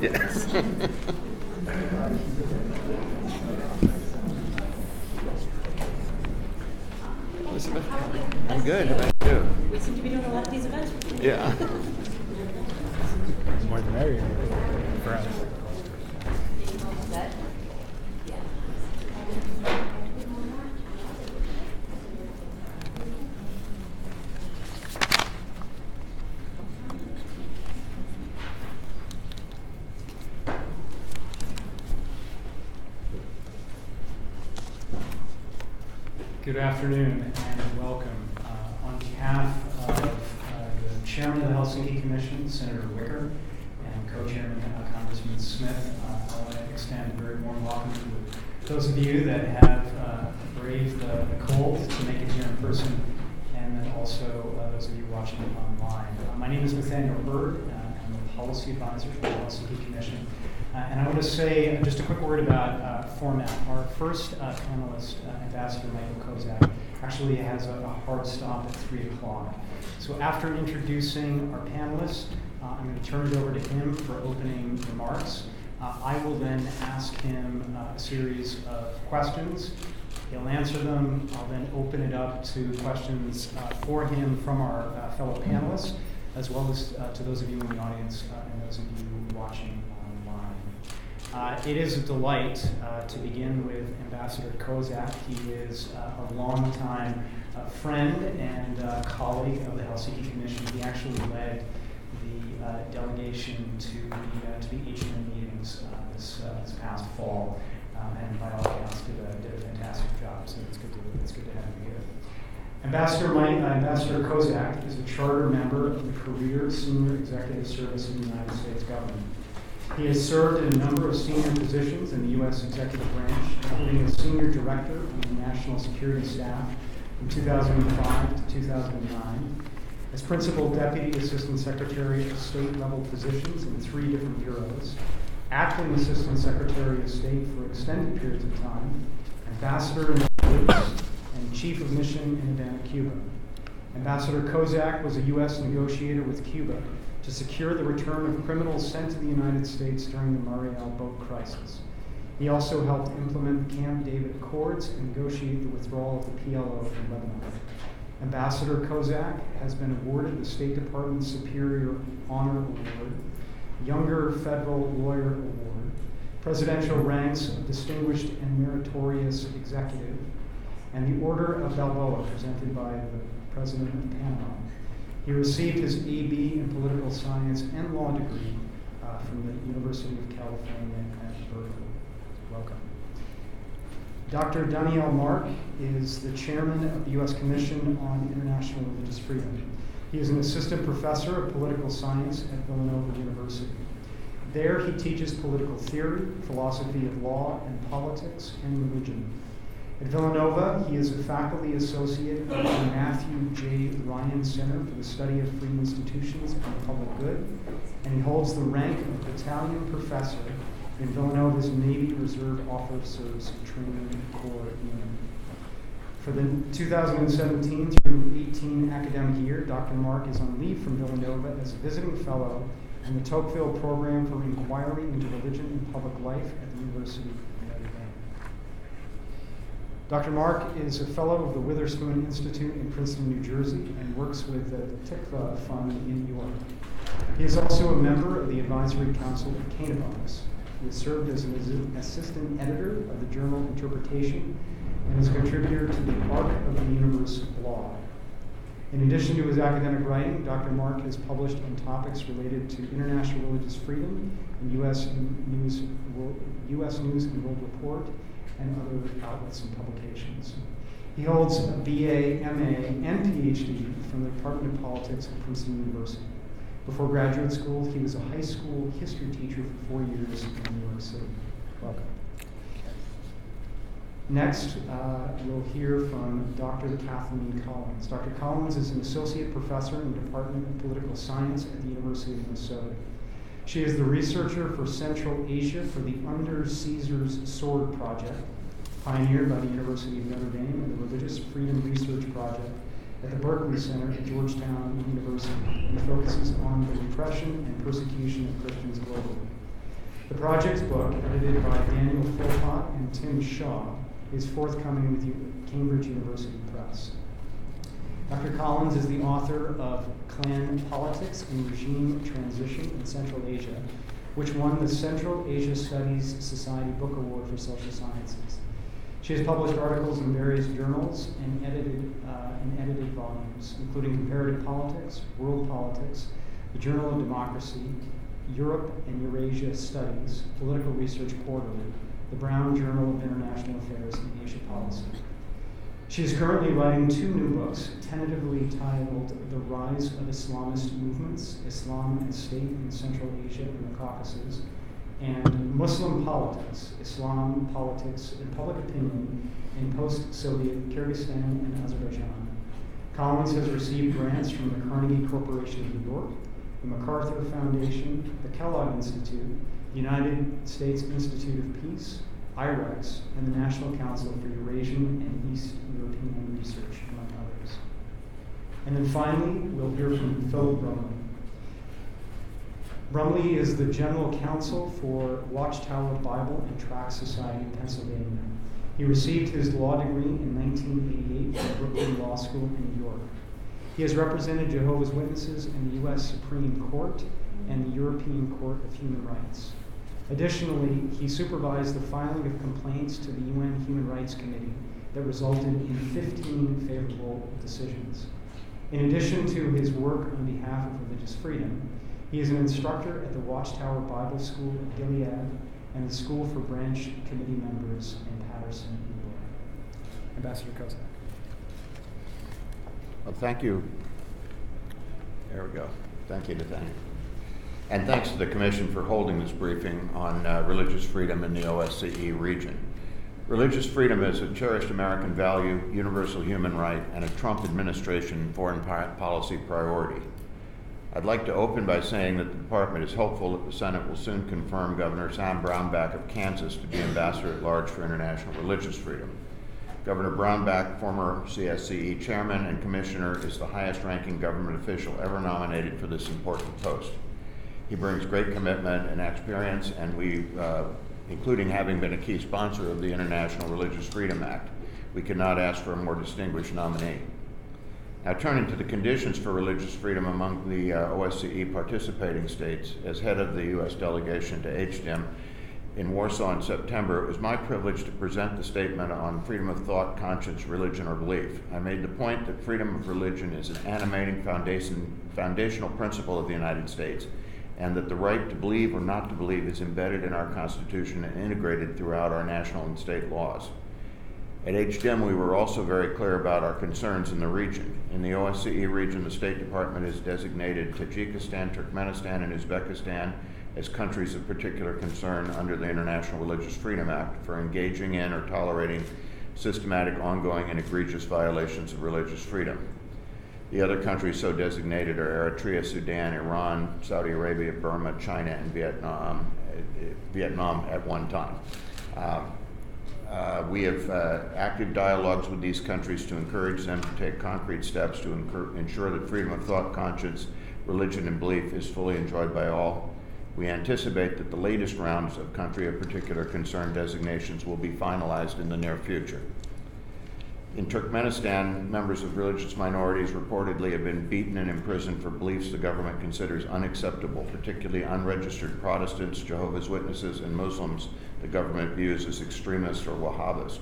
Yes. Elizabeth, I'm good. How about you? We seem to be doing a lot of these events. Yeah. More the merrier for us. Good afternoon and welcome. On behalf of the Chairman of the Helsinki Commission, Senator Wicker, and Co-Chairman Congressman Smith, I want to extend a very warm welcome to those of you that have braved the cold to make it here in person, and then also those of you watching online. My name is Nathaniel Bird. I'm the Policy Advisor for the Helsinki Commission. And I want to say just a quick word about format. Our first panelist, Ambassador Michael Kozak, actually has a hard stop at 3 o'clock. So after introducing our panelists, I'm going to turn it over to him for opening remarks. I will then ask him a series of questions. He'll answer them. I'll then open it up to questions for him from our fellow panelists, as well as to those of you in the audience and those of you watching online. It is a delight to begin with Ambassador Kozak. He is a longtime friend and colleague of the Helsinki Commission. He actually led the delegation to the HM meetings this past fall, and by all accounts did a fantastic job. So it's good to have you here. Ambassador Kozak is a charter member of the Career Senior Executive Service of the United States government. He has served in a number of senior positions in the U.S. Executive Branch, including as Senior Director of the National Security Staff from 2005 to 2009, as Principal Deputy Assistant Secretary of State-level positions in 3 different bureaus, Acting Assistant Secretary of State for extended periods of time, Ambassador in the and Chief of Mission in Havana, Cuba. Ambassador Kozak was a U.S. negotiator with Cuba to secure the return of criminals sent to the United States during the Mariel boat crisis. He also helped implement the Camp David Accords and negotiate the withdrawal of the PLO from Lebanon. Ambassador Kozak has been awarded the State Department Superior Honor Award, Younger Federal Lawyer Award, Presidential Ranks of Distinguished and Meritorious Executive, and the Order of Balboa presented by the President of Panama. He received his A.B. in Political Science and Law degree from the University of California at Berkeley. Welcome. Dr. Daniel Mark is the Chairman of the U.S. Commission on International Religious Freedom. He is an Assistant Professor of Political Science at Villanova University. There he teaches political theory, philosophy of law, and politics and religion. At Villanova, he is a faculty associate of the Matthew J. Ryan Center for the Study of Free Institutions and the Public Good, and he holds the rank of battalion professor in Villanova's Navy Reserve Officers Training Corps Unit. For the 2017 through 18 academic year, Dr. Mark is on leave from Villanova as a visiting fellow in the Tocqueville Program for Inquiry into Religion and Public Life at the University of Notre Dame. Dr. Mark is a fellow of the Witherspoon Institute in Princeton, New Jersey, and works with the Tikva Fund in New York. He is also a member of the Advisory Council of Canabonics. He has served as an assistant editor of the journal Interpretation and is a contributor to the Arc of the Universe blog. In addition to his academic writing, Dr. Mark has published on topics related to international religious freedom in U.S. News and World Report, and other outlets and publications. He holds a BA, MA, and PhD from the Department of Politics at Princeton University. Before graduate school, he was a high school history teacher for 4 years in New York City. Welcome. Next, we'll hear from Dr. Kathleen Collins. Dr. Collins is an associate professor in the Department of Political Science at the University of Minnesota. She is the researcher for Central Asia for the Under Caesar's Sword Project, pioneered by the University of Notre Dame, and the Religious Freedom Research Project at the Berkeley Center at Georgetown University, and focuses on the repression and persecution of Christians globally. The project's book, edited by Daniel Philpott and Tim Shaw, is forthcoming with Cambridge University Press. Dr. Collins is the author of Clan Politics and Regime Transition in Central Asia, which won the Central Asia Studies Society Book Award for Social Sciences. She has published articles in various journals and edited volumes, including Comparative Politics, World Politics, the Journal of Democracy, Europe and Eurasia Studies, Political Research Quarterly, the Brown Journal of International Affairs and Asia Policy. She is currently writing 2 new books, tentatively titled The Rise of Islamist Movements, Islam and State in Central Asia and the Caucasus, and Muslim Politics, Islam, Politics, and Public Opinion in Post-Soviet Kyrgyzstan and Azerbaijan. Collins has received grants from the Carnegie Corporation of New York, the MacArthur Foundation, the Kellogg Institute, the United States Institute of Peace, IREX, and the National Council for Eurasian and East European Research, among others. And then finally, we'll hear from Phil Brumley. Brumley is the General Counsel for Watchtower Bible and Tract Society of Pennsylvania. He received his law degree in 1988 from Brooklyn Law School in New York. He has represented Jehovah's Witnesses in the U.S. Supreme Court and the European Court of Human Rights. Additionally, he supervised the filing of complaints to the UN Human Rights Committee that resulted in 15 favorable decisions. In addition to his work on behalf of religious freedom, he is an instructor at the Watchtower Bible School at Gilead and the School for Branch Committee members in Patterson, New York. Ambassador Kozak. Well, thank you. There we go. Thank you, Nathaniel. And thanks to the Commission for holding this briefing on religious freedom in the OSCE region. Religious freedom is a cherished American value, universal human right, and a Trump administration foreign policy priority. I'd like to open by saying that the Department is hopeful that the Senate will soon confirm Governor Sam Brownback of Kansas to be Ambassador at Large for International Religious Freedom. Governor Brownback, former CSCE chairman and commissioner, is the highest-ranking government official ever nominated for this important post. He brings great commitment and experience, and including having been a key sponsor of the International Religious Freedom Act, we could not ask for a more distinguished nominee. Now, turning to the conditions for religious freedom among the OSCE participating states, as head of the U.S. delegation to HDIM in Warsaw in September, it was my privilege to present the statement on freedom of thought, conscience, religion, or belief. I made the point that freedom of religion is an animating foundational principle of the United States, and that the right to believe or not to believe is embedded in our Constitution and integrated throughout our national and state laws. At HDIM, we were also very clear about our concerns in the region. In the OSCE region, the State Department has designated Tajikistan, Turkmenistan, and Uzbekistan as countries of particular concern under the International Religious Freedom Act for engaging in or tolerating systematic, ongoing, and egregious violations of religious freedom. The other countries so designated are Eritrea, Sudan, Iran, Saudi Arabia, Burma, China, and Vietnam at one time. We have active dialogues with these countries to encourage them to take concrete steps to ensure that freedom of thought, conscience, religion, and belief is fully enjoyed by all. We anticipate that the latest rounds of country of particular concern designations will be finalized in the near future. In Turkmenistan, members of religious minorities reportedly have been beaten and imprisoned for beliefs the government considers unacceptable, particularly unregistered Protestants, Jehovah's Witnesses, and Muslims the government views as extremists or Wahhabis.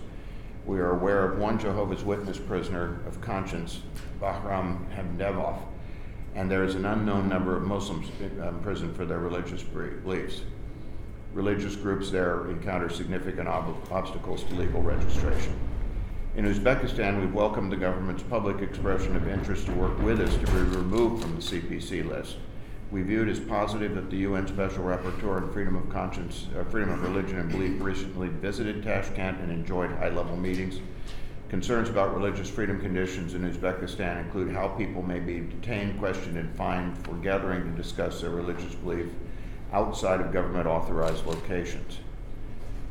We are aware of one Jehovah's Witness prisoner of conscience, Bahram Hamdevov, and there is an unknown number of Muslims imprisoned for their religious beliefs. Religious groups there encounter significant obstacles to legal registration. In Uzbekistan, we've welcomed the government's public expression of interest to work with us to be removed from the CPC list. We view it as positive that the UN Special Rapporteur on freedom of conscience, freedom of religion and belief recently visited Tashkent and enjoyed high-level meetings. Concerns about religious freedom conditions in Uzbekistan include how people may be detained, questioned, and fined for gathering to discuss their religious belief outside of government-authorized locations.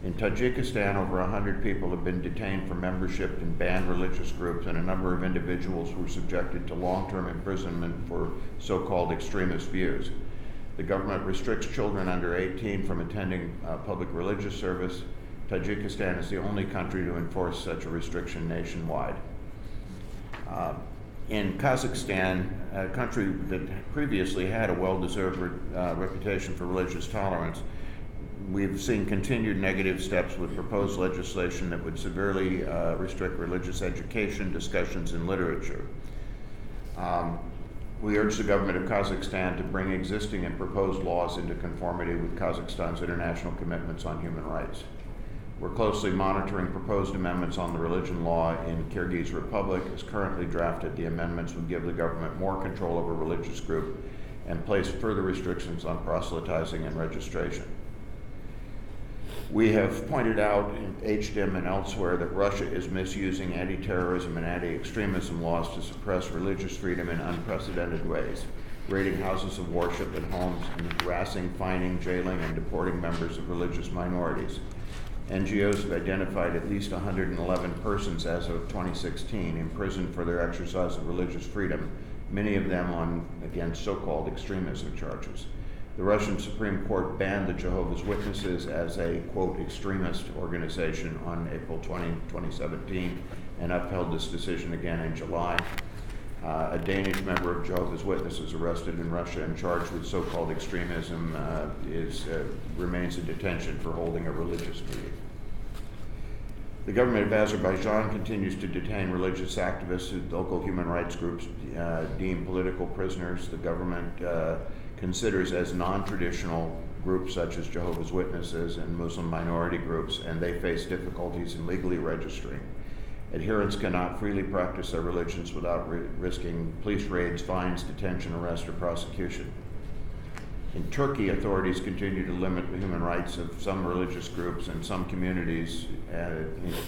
In Tajikistan, over 100 people have been detained for membership in banned religious groups, and a number of individuals were subjected to long-term imprisonment for so-called extremist views. The government restricts children under 18 from attending public religious service. Tajikistan is the only country to enforce such a restriction nationwide. In Kazakhstan, a country that previously had a well-deserved reputation for religious tolerance, we've seen continued negative steps with proposed legislation that would severely restrict religious education, discussions, and literature. We urge the government of Kazakhstan to bring existing and proposed laws into conformity with Kazakhstan's international commitments on human rights. We're closely monitoring proposed amendments on the religion law in Kyrgyz Republic. As currently drafted, the amendments would give the government more control over religious group and place further restrictions on proselytizing and registration. We have pointed out in HDIM and elsewhere that Russia is misusing anti-terrorism and anti-extremism laws to suppress religious freedom in unprecedented ways, raiding houses of worship and homes, and harassing, fining, jailing, and deporting members of religious minorities. NGOs have identified at least 111 persons as of 2016 imprisoned for their exercise of religious freedom, many of them on, again, so-called extremism charges. The Russian Supreme Court banned the Jehovah's Witnesses as a, quote, extremist organization on April 20, 2017, and upheld this decision again in July. A Danish member of Jehovah's Witnesses arrested in Russia and charged with so-called extremism remains in detention for holding a religious meeting. The government of Azerbaijan continues to detain religious activists who local human rights groups deem political prisoners. The government considers as non-traditional groups such as Jehovah's Witnesses and Muslim minority groups, and they face difficulties in legally registering. Adherents cannot freely practice their religions without risking police raids, fines, detention, arrest, or prosecution. In Turkey, authorities continue to limit the human rights of some religious groups, and some communities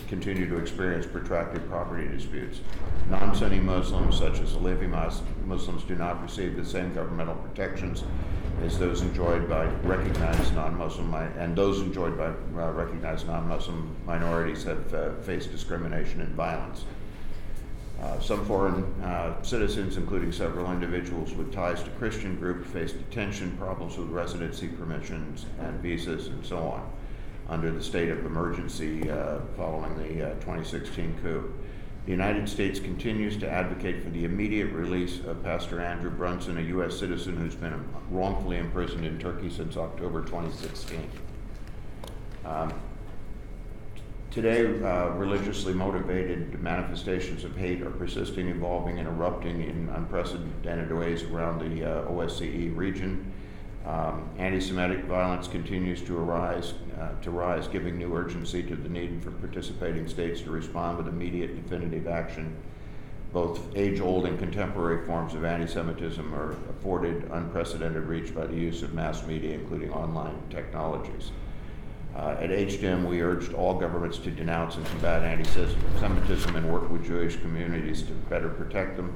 continue to experience protracted property disputes. Non-Sunni Muslims, such as Alevi Muslims, do not receive the same governmental protections as those enjoyed by recognized non-Muslim, and those enjoyed by recognized non-Muslim minorities have faced discrimination and violence. Some foreign citizens, including several individuals with ties to Christian groups, face detention, problems with residency permissions and visas, and so on, under the state of emergency following the 2016 coup. The United States continues to advocate for the immediate release of Pastor Andrew Brunson, a U.S. citizen who's been wrongfully imprisoned in Turkey since October 2016. Today, religiously motivated manifestations of hate are persisting, evolving, and erupting in unprecedented ways around the OSCE region. Anti-Semitic violence continues to rise, giving new urgency to the need for participating states to respond with immediate, definitive action. Both age-old and contemporary forms of anti-Semitism are afforded unprecedented reach by the use of mass media, including online technologies. At HDIM, we urged all governments to denounce and combat anti-Semitism and work with Jewish communities to better protect them.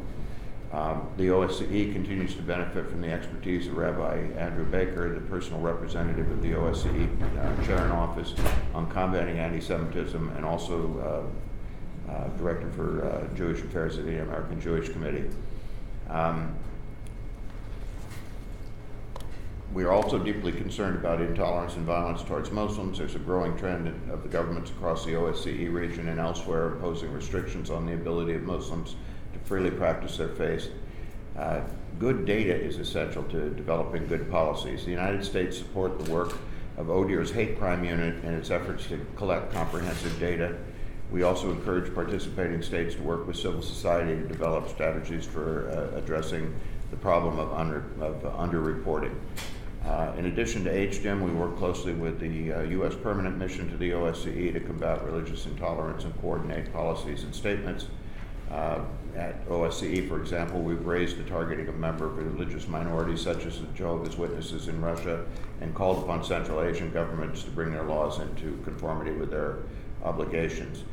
The OSCE continues to benefit from the expertise of Rabbi Andrew Baker, the personal representative of the OSCE Chair in Office on combating anti-Semitism, and also Director for Jewish Affairs at the American Jewish Committee. We are also deeply concerned about intolerance and violence towards Muslims. There's a growing trend of the governments across the OSCE region and elsewhere imposing restrictions on the ability of Muslims to freely practice their faith. Good data is essential to developing good policies. The United States supports the work of ODIHR's Hate Crime Unit in its efforts to collect comprehensive data. We also encourage participating states to work with civil society to develop strategies for addressing the problem of underreporting. In addition to HDIM, we work closely with the U.S. Permanent Mission to the OSCE to combat religious intolerance and coordinate policies and statements. At OSCE, for example, we've raised the targeting of members of religious minorities such as the Jehovah's Witnesses in Russia and called upon Central Asian governments to bring their laws into conformity with their obligations.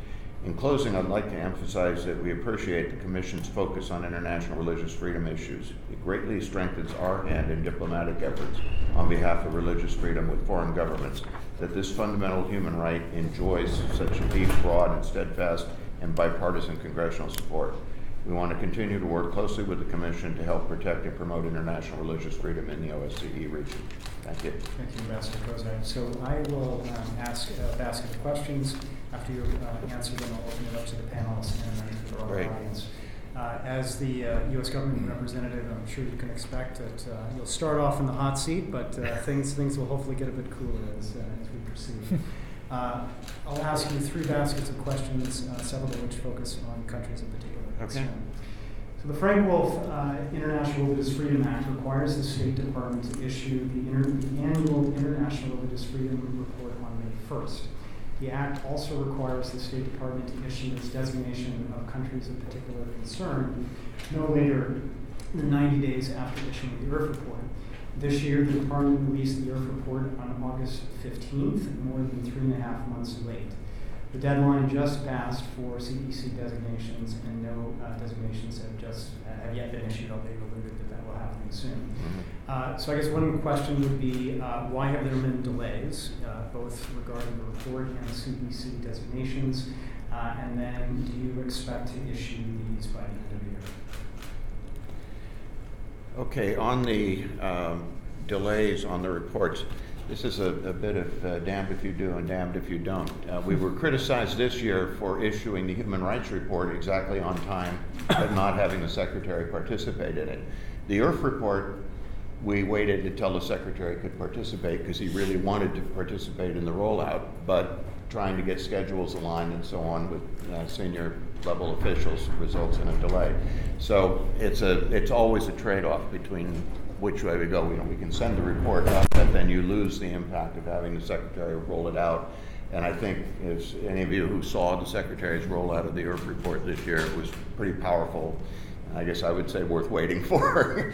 In closing, I'd like to emphasize that we appreciate the Commission's focus on international religious freedom issues. It greatly strengthens our hand in diplomatic efforts on behalf of religious freedom with foreign governments, that this fundamental human right enjoys such deep, broad, and steadfast and bipartisan congressional support. We want to continue to work closely with the Commission to help protect and promote international religious freedom in the OSCE region. Thank you. Thank you, Ambassador Kozak. So I will ask a basket of questions. After you answer them, I'll open it up to the panelists and then to our audience. As the U.S. government representative, I'm sure you can expect that you'll start off in the hot seat, but things will hopefully get a bit cooler as we proceed. I'll ask you 3 baskets of questions, several of which focus on countries in particular. Okay. So the Frank Wolf International Religious Freedom Act requires the State Department to issue the annual International Religious Freedom Report on May 1st. The Act also requires the State Department to issue its designation of countries of particular concern no later than 90 days after issuing the USCIRF report. This year, the Department released the USCIRF report on August 15th, more than 3.5 months late. The deadline just passed for CPC designations, and no designations have yet been issued, although they've alluded that will happen soon. So I guess one question would be, why have there been delays, both regarding the report and CPC designations, and then do you expect to issue these by the end of the year? Okay, on the delays on the reports, this is a bit of damned if you do and damned if you don't. We were criticized this year for issuing the human rights report exactly on time, but not having the Secretary participate in it. The USCIRF report, we waited until the Secretary could participate because he really wanted to participate in the rollout, but trying to get schedules aligned and so on with senior level officials results in a delay. So it's always a trade-off between which way we go. We can send the report up, but then you lose the impact of having the Secretary roll it out. And I think, as any of you who saw the Secretary's rollout of the USCIRF report this year, it was pretty powerful. I guess I would say worth waiting for.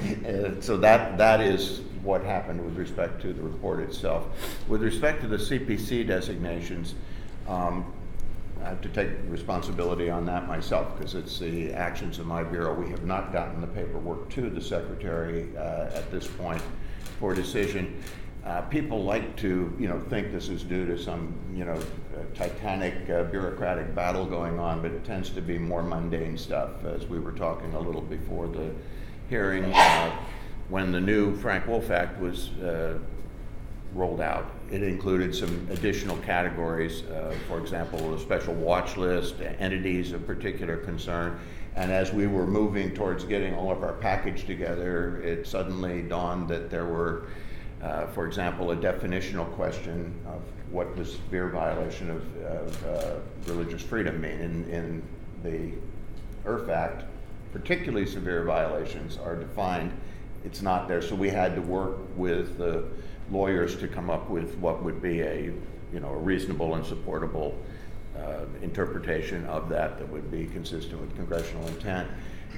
So that is what happened with respect to the report itself. With respect to the CPC designations, I have to take responsibility on that myself because it's the actions of my bureau. We have not gotten the paperwork to the Secretary at this point for decision. People like to, think this is due to some, titanic bureaucratic battle going on, but it tends to be more mundane stuff. As we were talking a little before the hearing, when the new Frank Wolf Act was rolled out, it included some additional categories, for example, a special watch list, entities of particular concern. And as we were moving towards getting all of our package together, it suddenly dawned that there were, for example, a definitional question of what does severe violation of religious freedom mean. In the USCIRF Act, particularly severe violations are defined. It's not there, so we had to work with the lawyers to come up with what would be a reasonable and supportable interpretation of that would be consistent with congressional intent.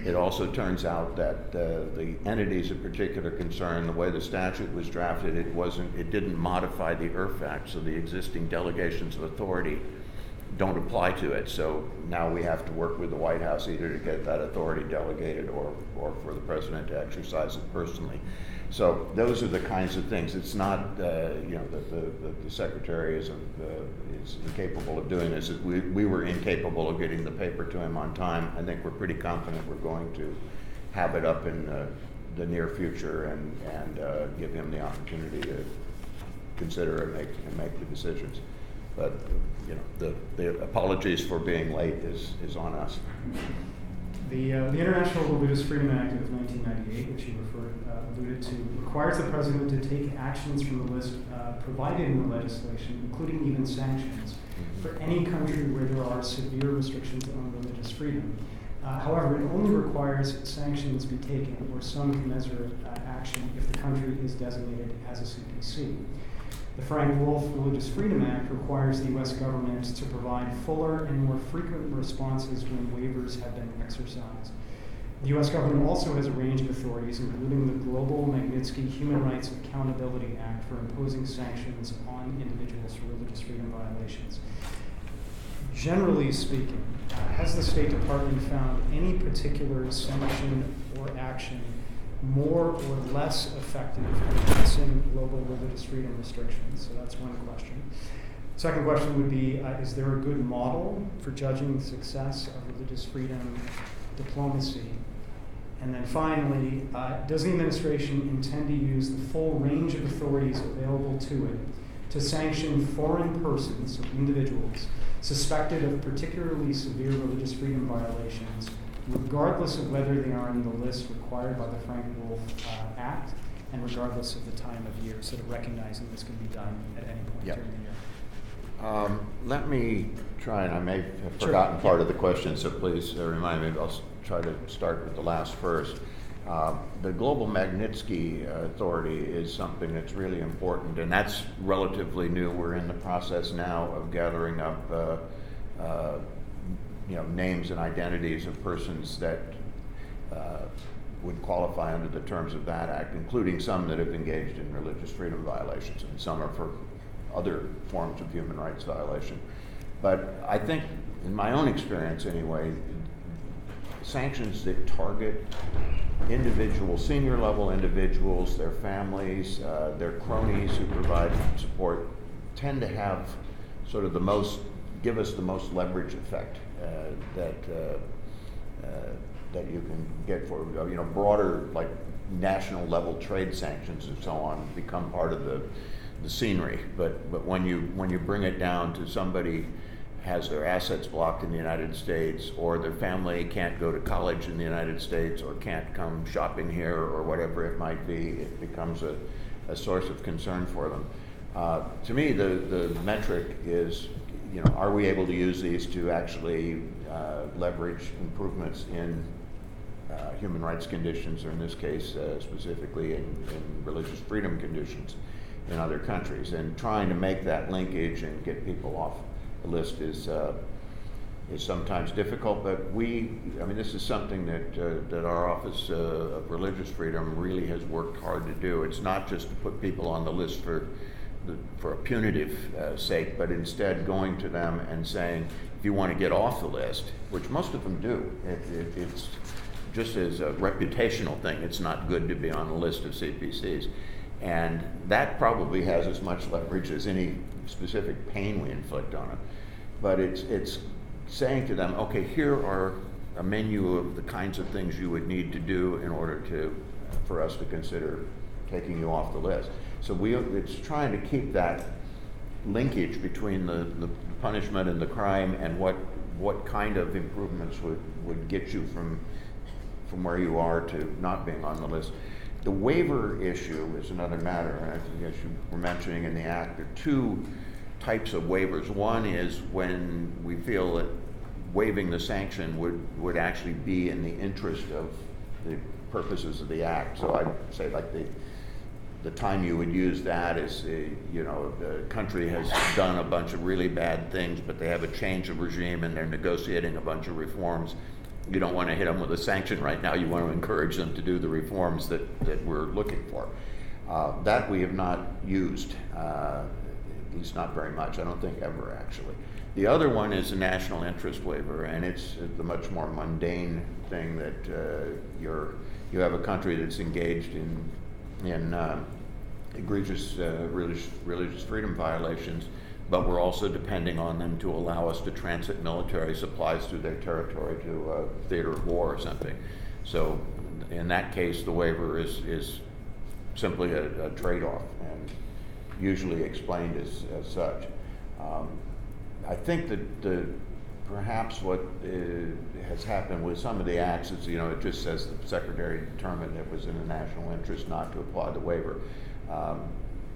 It also turns out that the entities of particular concern, the way the statute was drafted, it didn't modify the USCIRF Act, so the existing delegations of authority don't apply to it. So now we have to work with the White House either to get that authority delegated or for the President to exercise it personally. So those are the kinds of things. It's not, the Secretary is incapable of doing this. We were incapable of getting the paper to him on time. I think we're pretty confident we're going to have it up in the near future and give him the opportunity to consider it and make the decisions. But the apologies for being late is on us. The International Religious Freedom Act of 1998, which you alluded to, requires the President to take actions from the list provided in the legislation, including even sanctions, for any country where there are severe restrictions on religious freedom. However, it only requires sanctions be taken or some commensurate action if the country is designated as a CPC. The Frank Wolf Religious Freedom Act requires the U.S. government to provide fuller and more frequent responses when waivers have been exercised. The U.S. government also has a range of authorities, including the Global Magnitsky Human Rights Accountability Act for imposing sanctions on individuals for religious freedom violations. Generally speaking, has the State Department found any particular sanction or action more or less effective in addressing global religious freedom restrictions? So that's one question. Second question would be, is there a good model for judging the success of religious freedom diplomacy. And then finally, does the administration intend to use the full range of authorities available to it to sanction foreign persons, or individuals, suspected of particularly severe religious freedom violations, regardless of whether they are on the list required by the Frank-Wolf Act, and regardless of the time of year, sort of recognizing this can be done at any point Yep. during the year? Let me try, and I may have Sure. forgotten part of the question, so please remind me. I'll try to start with the last first. The Global Magnitsky Authority is something that's really important, and that's relatively new. We're in the process now of gathering up names and identities of persons that would qualify under the terms of that act, including some that have engaged in religious freedom violations, and some are for other forms of human rights violation. But I think, in my own experience anyway, sanctions that target individuals, senior level individuals, their families, their cronies who provide support, tend to have sort of give us the most leverage effect that you can get for, broader, like national level trade sanctions and so on become part of the scenery. But when you bring it down to somebody has their assets blocked in the United States, or their family can't go to college in the United States, or can't come shopping here, or whatever it might be, it becomes a source of concern for them. To me, the metric is, are we able to use these to actually leverage improvements in human rights conditions, or in this case, specifically in religious freedom conditions in other countries? And trying to make that linkage and get people off the list is sometimes difficult, but this is something that our Office of Religious Freedom really has worked hard to do. It's not just to put people on the list for a punitive sake, but instead going to them and saying, if you want to get off the list, which most of them do, it's just as a reputational thing, it's not good to be on the list of CPCs. And that probably has as much leverage as any specific pain we inflict on it. But it's saying to them, okay, here are a menu of the kinds of things you would need to do in order for us to consider taking you off the list. So it's trying to keep that linkage between the punishment and the crime, and what kind of improvements would get you from where you are to not being on the list. The waiver issue is another matter, and I think, as you were mentioning in the Act, there are two types of waivers. One is when we feel that waiving the sanction would actually be in the interest of the purposes of the Act. So I'd say, like, the time you would use that is, the country has done a bunch of really bad things, but they have a change of regime and they're negotiating a bunch of reforms. You don't want to hit them with a sanction right now. You want to encourage them to do the reforms that we're looking for. That we have not used, at least not very much. I don't think ever, actually. The other one is a national interest waiver, and it's the much more mundane thing that you have a country that's engaged in egregious religious freedom violations, but we're also depending on them to allow us to transit military supplies through their territory to a theater of war or something. So in that case, the waiver is simply a trade-off, and usually explained as such. I think that perhaps what has happened with some of the acts is, it just says the Secretary determined it was in the national interest not to apply the waiver.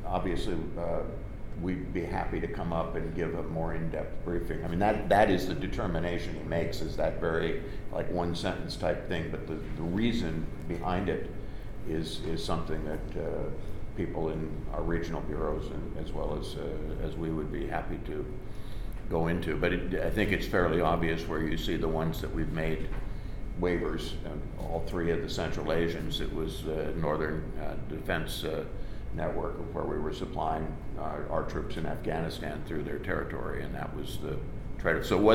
Obviously, we'd be happy to come up and give a more in-depth briefing. I mean, that is the determination he makes, is that very, like, one sentence type thing, but the reason behind it is something that people in our regional bureaus, and as well as we, would be happy to go into. But I think it's fairly obvious where you see the ones that we've made waivers. All three of the Central Asians, it was Northern Defense Network, where we were supplying our troops in Afghanistan through their territory, and that was the trade-off. So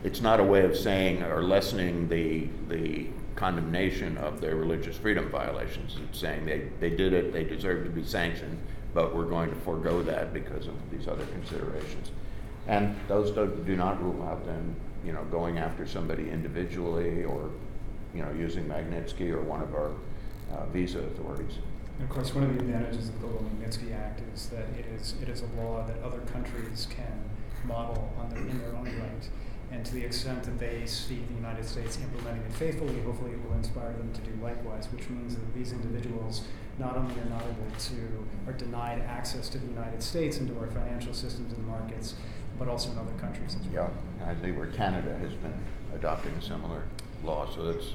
it's not a way of saying or lessening the condemnation of their religious freedom violations. It's saying they did it, they deserve to be sanctioned, but we're going to forego that because of these other considerations. And those do not rule out then, going after somebody individually or using Magnitsky or one of our visa authorities. And of course, one of the advantages of the Magnitsky Act is that it is a law that other countries can model in their own right. And to the extent that they see the United States implementing it faithfully, hopefully it will inspire them to do likewise, which means that these individuals not only are not able to, are denied access to the United States and to our financial systems and markets, but also in other countries as well. Yeah, I think where Canada has been adopting a similar law, so that's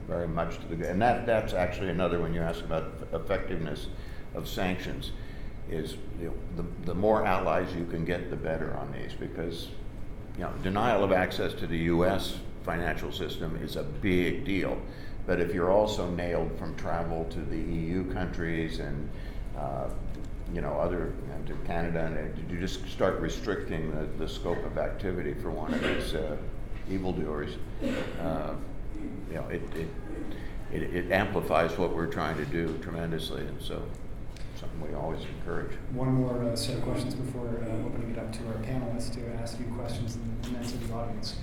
very much to the good. And that's actually another one you asked about effectiveness of sanctions, is the more allies you can get, the better on these, because denial of access to the U.S. financial system is a big deal. But if you're also nailed from travel to the EU countries and other to Canada, and you just start restricting the scope of activity for one of these evildoers, it amplifies what we're trying to do tremendously, and so something we always encourage. One more set of questions before opening it up to our panelists to ask you questions and then to the audience.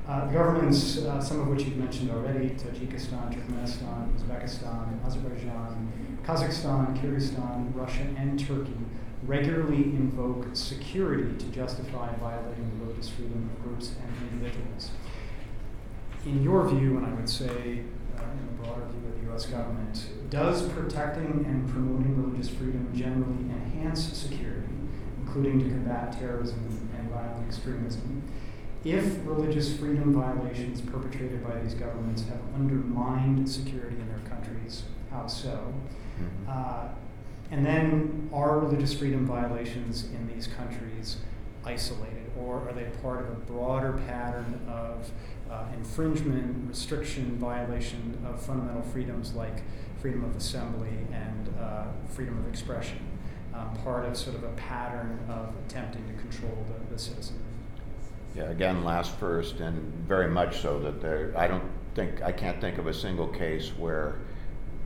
The governments, some of which you've mentioned already, Tajikistan, Turkmenistan, Uzbekistan, Azerbaijan, Kazakhstan, Kyrgyzstan, Russia, and Turkey regularly invoke security to justify violating the religious freedom of groups and individuals. In your view, and I would say in the broader view of the U.S. government, does protecting and promoting religious freedom generally enhance security, including to combat terrorism and violent extremism, if religious freedom violations perpetrated by these governments have undermined security in their countries? How so? And then, are religious freedom violations in these countries isolated, or are they part of a broader pattern of infringement, restriction, violation of fundamental freedoms like freedom of assembly and freedom of expression, part of sort of a pattern of attempting to control the citizenry? Yeah, again, last first, and very much so that I can't think of a single case where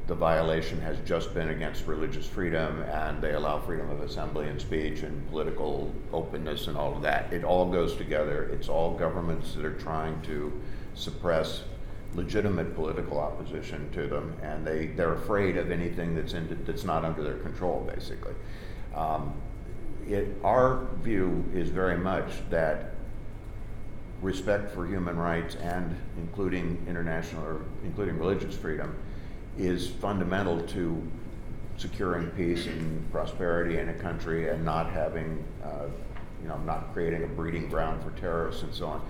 the violation has just been against religious freedom and they allow freedom of assembly and speech and political openness and all of that. It all goes together. It's all governments that are trying to suppress legitimate political opposition to them, and they're afraid of anything that's not under their control, basically. Our view is very much that respect for human rights and including religious freedom is fundamental to securing peace and prosperity in a country and not having, not creating a breeding ground for terrorists and so on.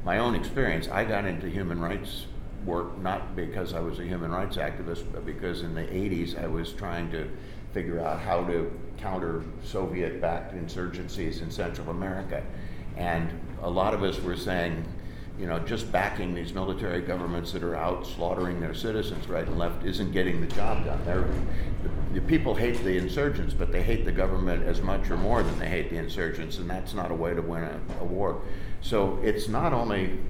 My own experience, I got into human rights work not because I was a human rights activist, but because in the 80s I was trying to figure out how to counter Soviet-backed insurgencies in Central America. And a lot of us were saying, just backing these military governments that are out slaughtering their citizens right and left isn't getting the job done. The people hate the insurgents, but they hate the government as much or more than they hate the insurgents, and that's not a way to win a war. So it's not only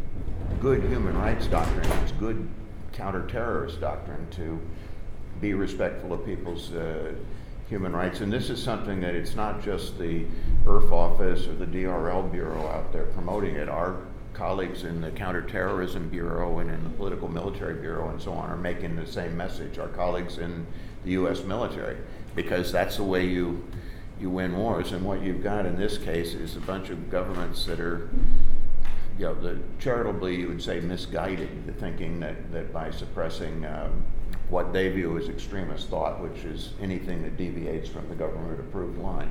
good human rights doctrine, it's good counter-terrorist doctrine to be respectful of people's human rights. And this is something that it's not just the IRF office or the DRL Bureau out there promoting it. Our colleagues in the Counterterrorism Bureau and in the Political Military Bureau and so on are making the same message. Our colleagues in the U.S. military, because that's the way you win wars. And what you've got in this case is a bunch of governments that are, charitably you would say misguided, the thinking that by suppressing what they view as extremist thought, which is anything that deviates from the government-approved line,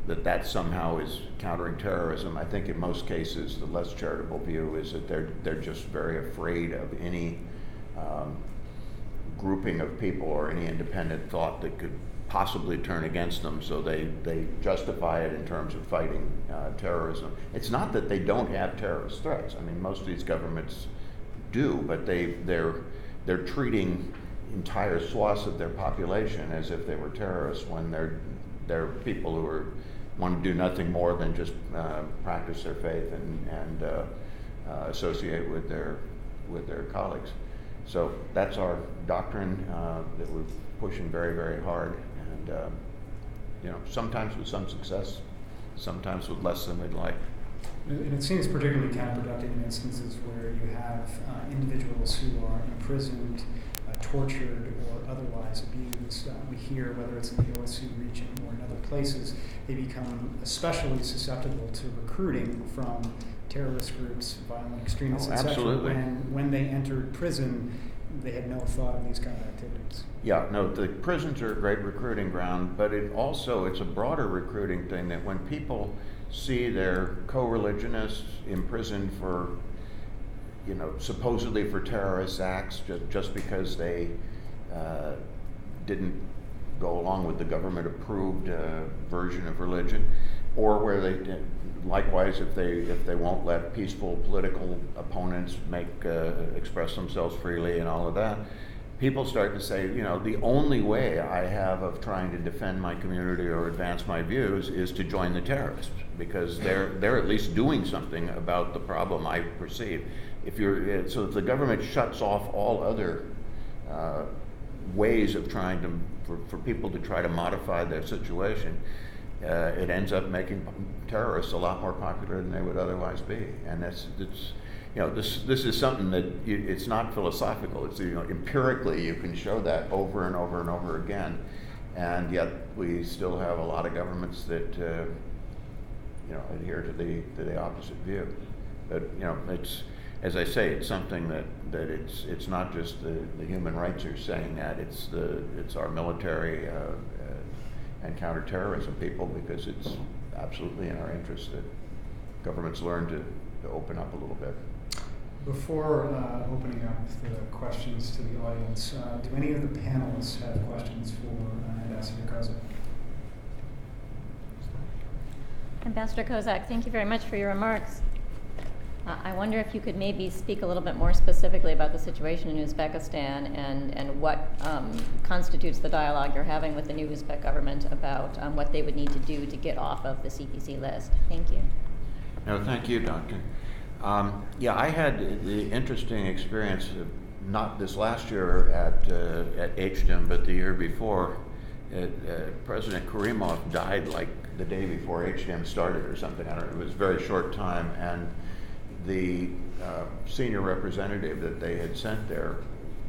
that somehow is countering terrorism. I think in most cases, the less charitable view is that they're just very afraid of any grouping of people or any independent thought that could possibly turn against them, so they justify it in terms of fighting terrorism. It's not that they don't have terrorist threats. I mean, most of these governments do, but they're treating entire swaths of their population as if they were terrorists when they're people who want to do nothing more than just practice their faith and associate with their colleagues. So that's our doctrine that we're pushing very, very hard, and sometimes with some success, sometimes with less than we'd like. And it seems particularly counterproductive in instances where you have individuals who are imprisoned, tortured, or otherwise abused. We hear, whether it's in the OSCE region or in other places, they become especially susceptible to recruiting from terrorist groups, violent extremists, etc. Absolutely. When they entered prison, they had no thought of these kind of activities. Yeah, no, the prisons are a great recruiting ground, but it's a broader recruiting thing that when people see their co-religionists imprisoned for, supposedly for terrorist acts, just because they didn't go along with the government-approved version of religion, or where they likewise, if they won't let peaceful political opponents express themselves freely and all of that, people start to say, the only way I have of trying to defend my community or advance my views is to join the terrorists, because they're at least doing something about the problem I perceive. If the government shuts off all other ways of trying for people to try to modify their situation, it ends up making terrorists a lot more popular than they would otherwise be. And this is something that it's not philosophical. It's empirically you can show that over and over and over again, and yet we still have a lot of governments that adhere to the opposite view. But it's, as I say, it's something that it's not just the human rights are saying that. It's our military and counterterrorism people, because it's absolutely in our interest that governments learn to open up a little bit. Before opening up the questions to the audience, do any of the panelists have questions for Ambassador Kozak? Ambassador Kozak, thank you very much for your remarks. I wonder if you could maybe speak a little bit more specifically about the situation in Uzbekistan and what constitutes the dialogue you're having with the new Uzbek government about what they would need to do to get off of the CPC list. Thank you. No, thank you, Doctor. I had the interesting experience, not this last year at HDIM, but the year before. President Karimov died like the day before HDIM started or something. I don't know, it was a very short time, and the senior representative that they had sent there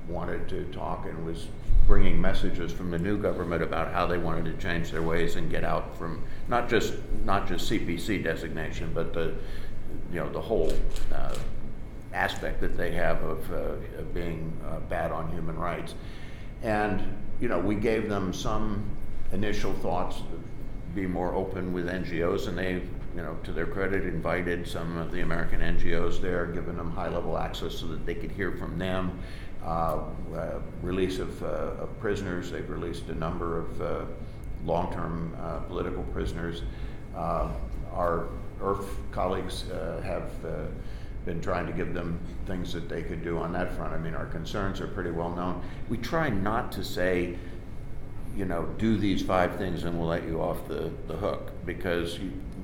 wanted to talk and was bringing messages from the new government about how they wanted to change their ways and get out from not just CPC designation, but the whole aspect that they have of being bad on human rights. And we gave them some initial thoughts to be more open with NGOs, and they, to their credit, invited some of the American NGOs there, giving them high-level access so that they could hear from them. Release of prisoners. They've released a number of long-term political prisoners. Our IRF colleagues have been trying to give them things that they could do on that front. I mean, our concerns are pretty well known. We try not to say, do these 5 things and we'll let you off the hook, because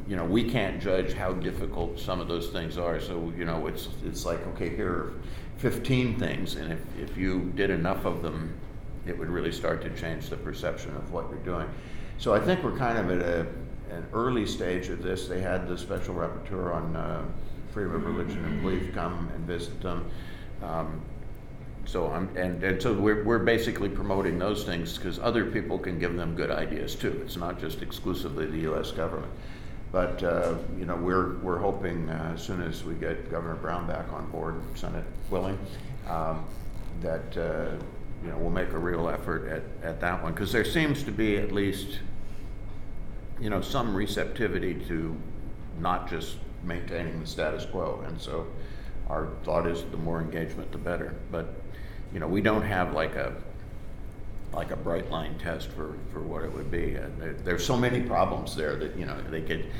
we can't judge how difficult some of those things are. So it's like, okay, here are 15 things, and if you did enough of them, it would really start to change the perception of what you're doing. So I think we're kind of at an early stage of this. They had the special rapporteur on freedom of religion and belief come and visit them. So we're basically promoting those things because other people can give them good ideas too. It's not just exclusively the U.S. government. But we're hoping as soon as we get Governor Brown back on board, Senate willing, that we'll make a real effort at that one, because there seems to be at least some receptivity to not just maintaining the status quo. And so our thought is the more engagement, the better. But we don't have like a bright line test for what it would be. There's so many problems there that they could,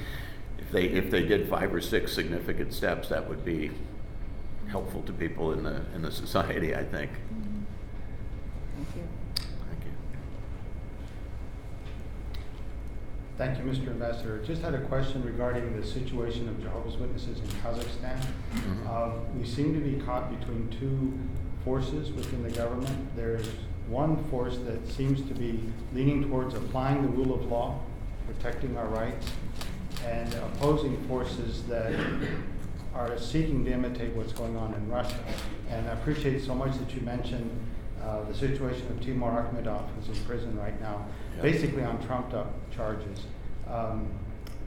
if they did 5 or 6 significant steps, that would be helpful to people in the society, I think. Thank you. Thank you. Thank you, Mr. Ambassador. Just had a question regarding the situation of Jehovah's Witnesses in Kazakhstan. Mm-hmm. We seem to be caught between 2 forces within the government. There's one force that seems to be leaning towards applying the rule of law, protecting our rights, and a opposing forces that are seeking to imitate what's going on in Russia. And I appreciate so much that you mentioned the situation of Timur Akhmedov, who's in prison right now, basically on trumped-up charges.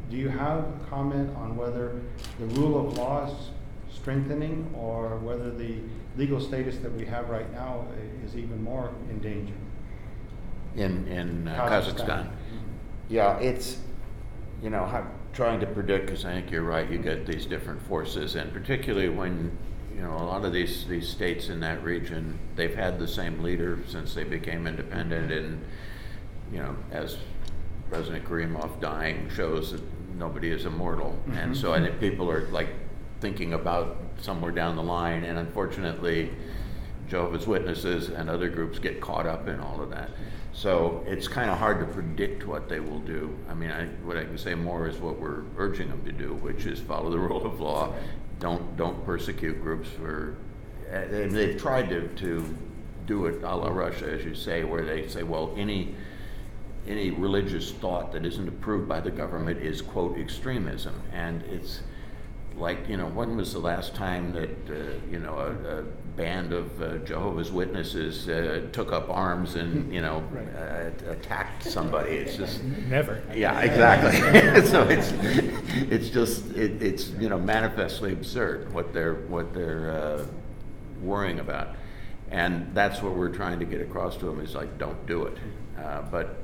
Do you have a comment on whether the rule of law is strengthening, or whether the legal status that we have right now is even more in danger? In Kazakhstan. Yeah, it's, I'm trying to predict, because I think you're right, you get these different forces, and particularly when, a lot of these states in that region, they've had the same leader since they became independent, and, as President Karimov dying shows that nobody is immortal. Mm-hmm. And so I think people are thinking about somewhere down the line, and unfortunately Jehovah's Witnesses and other groups get caught up in all of that. So it's kind of hard to predict what they will do. I mean, what I can say more is what we're urging them to do, which is follow the rule of law. Don't persecute groups and they've tried to do it a la Russia, as you say, where they say, well, any religious thought that isn't approved by the government is, quote, extremism. And it's like, when was the last time that, a band of Jehovah's Witnesses took up arms and, attacked somebody? It's just... Never. Yeah, exactly. So it's manifestly absurd what they're worrying about. And that's what we're trying to get across to them is don't do it. But,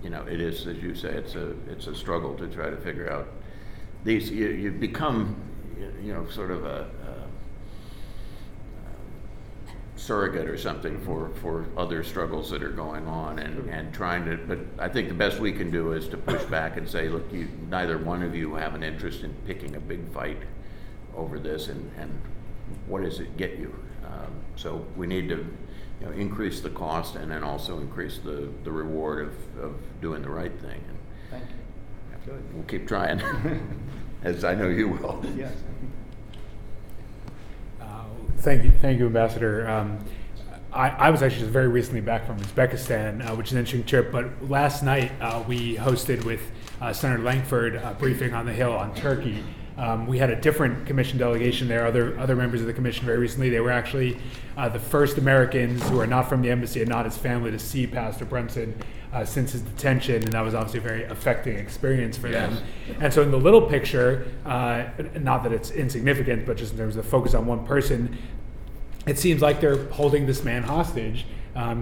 it is, as you say, it's a struggle to try to figure out these. You become, sort of a surrogate or something for other struggles that are going on, and trying to. But I think the best we can do is to push back and say, look, neither one of you have an interest in picking a big fight over this, and what does it get you? So we need to. Increase the cost, and then also increase the reward of doing the right thing. And thank you. Good. We'll keep trying, as I know you will. Yes. Thank you, Ambassador. I was actually just very recently back from Uzbekistan, which is an interesting trip. But last night we hosted with Senator Langford a briefing on the Hill on Turkey. We had a different commission delegation there, other members of the commission very recently. They were actually the first Americans who are not from the embassy and not his family to see Pastor Brunson since his detention, and that was obviously a very affecting experience for them. And so in the little picture, not that it's insignificant, but just in terms of the focus on one person, it seems like they're holding this man hostage.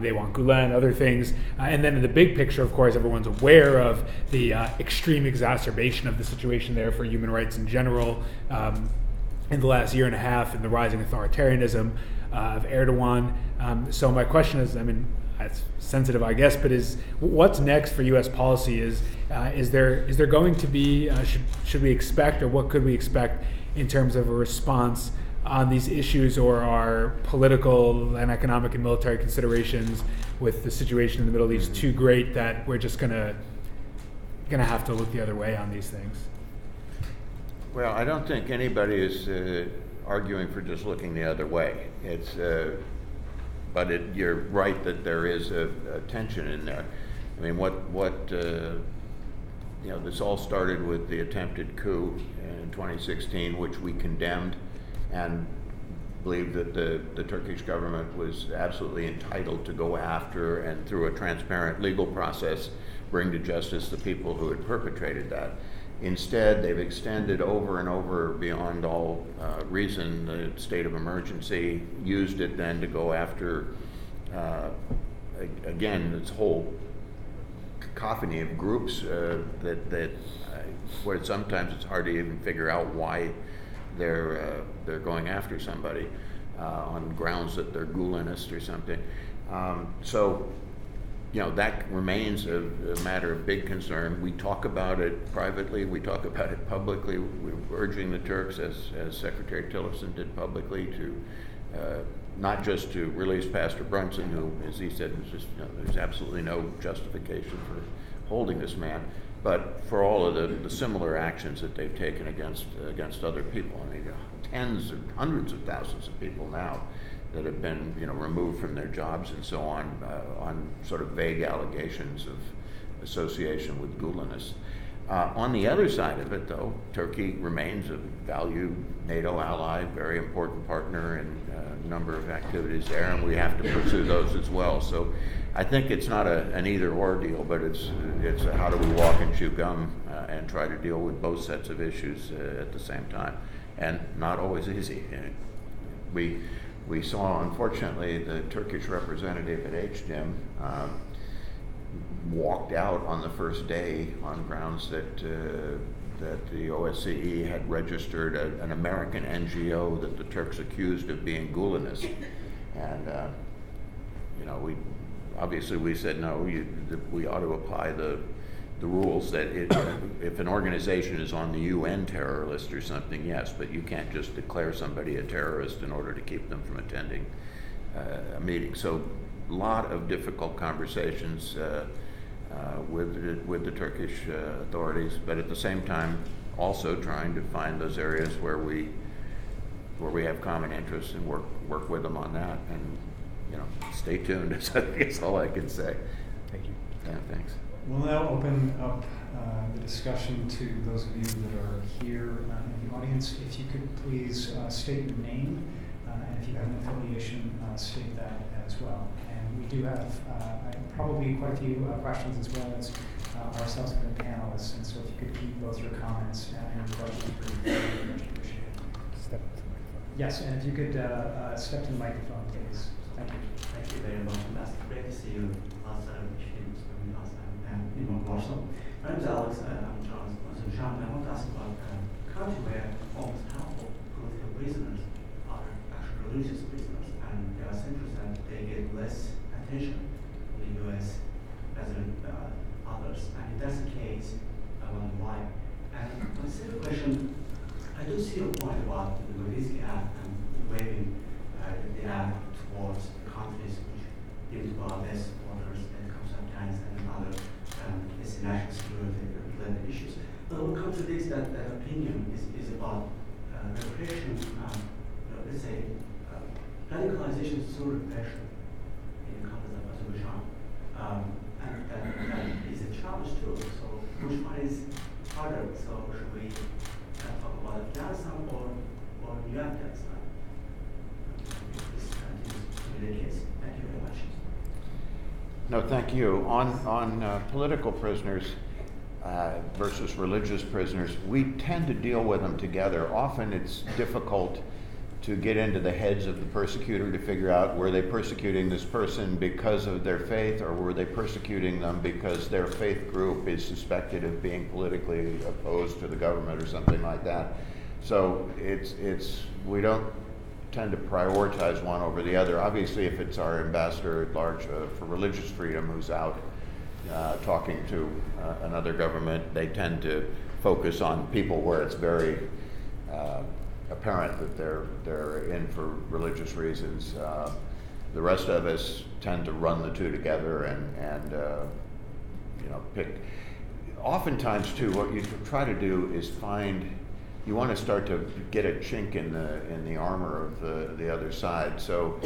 They want Gulen, other things. And then in the big picture, of course, everyone's aware of the extreme exacerbation of the situation there for human rights in general in the last year and a half, and the rising authoritarianism of Erdogan. So my question is, it's sensitive, I guess, but what's next for U.S. policy? Is there going to be, should we expect, or what could we expect in terms of a response on these issues, or are political and economic and military considerations with the situation in the Middle East too great that we're just gonna have to look the other way on these things? Well, I don't think anybody is arguing for just looking the other way. But you're right that there is a tension in there. I mean, this all started with the attempted coup in 2016, which we condemned, and believed that the Turkish government was absolutely entitled to go after, and through a transparent legal process, bring to justice the people who had perpetrated that. Instead, they've extended over and over beyond all reason the state of emergency, used it then to go after, again, this whole cacophony of groups where sometimes it's hard to even figure out why they're going after somebody on grounds that they're Gulenist or something. That remains a matter of big concern. We talk about it privately, we talk about it publicly. We're urging the Turks, as Secretary Tillerson did publicly, to not just to release Pastor Brunson, who, as he said, was just, there's absolutely no justification for holding this man, but for all of the similar actions that they've taken against other people. I mean, tens or hundreds of thousands of people now that have been, removed from their jobs and so on sort of vague allegations of association with Gulenists. On the other side of it, though, Turkey remains a valued NATO ally, very important partner in a number of activities there, and we have to pursue those as well. So I think it's not an either-or deal, but it's a how do we walk and chew gum and try to deal with both sets of issues at the same time, and not always easy. We saw, unfortunately, the Turkish representative at HDIM walked out on the first day on grounds that the OSCE had registered an American NGO that the Turks accused of being Gulenist. And, we said, no, we ought to apply the rules that if an organization is on the UN terror list or something, yes, but you can't just declare somebody a terrorist in order to keep them from attending a meeting. So a lot of difficult conversations with the Turkish authorities, but at the same time also trying to find those areas where we have common interests and work with them on that. And stay tuned. That's all I can say. Thank you. Yeah, thanks. We'll now open up the discussion to those of you that are here in the audience. If you could please state your name, and if you have an affiliation, state that as well. And we do have probably quite a few questions as well as our subsequent panelists. And so if you could keep both your comments and your questions brief, very much appreciated. Step to the microphone. Yes, and if you could step to the microphone, please. Thank you. Thank you very much. That's great to see you last time. Last time in Warsaw. My name is Alex. I'm Charles. I want to ask about a country where almost half of political prisoners are actually religious prisoners, and there are centers that they get less attention in the U.S. rather than others. And if that's the case, I wonder why. And my second question, I do see your point about the Magnitsky Act and waiving the act towards countries which deem to our best borders and Kozak and other national security related issues. But what contradicts that opinion is about repression, let's say, radicalization through repression in the context of Azerbaijan. And that is a challenge too. So which one is harder? So should we talk about Afghanistan or New Afghanistan? Thank you very much. No, thank you. On political prisoners versus religious prisoners, we tend to deal with them together. Often it's difficult to get into the heads of the persecutor to figure out, were they persecuting this person because of their faith, or were they persecuting them because their faith group is suspected of being politically opposed to the government or something like that. So we don't tend to prioritize one over the other. Obviously, if it's our ambassador at large for religious freedom who's out talking to another government, they tend to focus on people where it's very apparent that they're in for religious reasons. The rest of us tend to run the two together and pick. Oftentimes, too, what you try to do is you want to start to get a chink in the armor of the other side. So,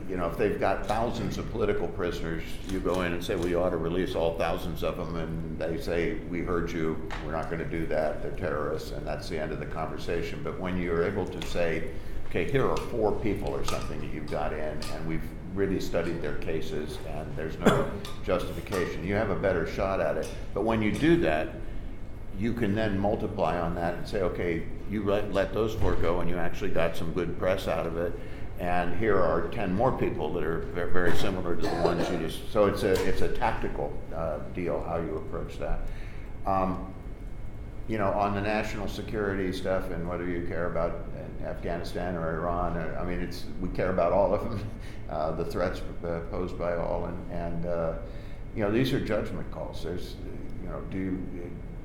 if they've got thousands of political prisoners, you go in and say, we ought to release all thousands of them, and they say, we heard you, we're not going to do that, they're terrorists, and that's the end of the conversation. But when you're able to say, okay, here are 4 people or something that you've got in, and we've really studied their cases, and there's no justification, you have a better shot at it. But when you do that, you can then multiply on that and say, okay, you let those 4 go, and you actually got some good press out of it. And here are 10 more people that are very similar to the ones you just. So it's a tactical deal how you approach that. On the national security stuff and whether you care about Afghanistan or Iran, we care about all of them, the threats posed by all, and these are judgment calls. There's,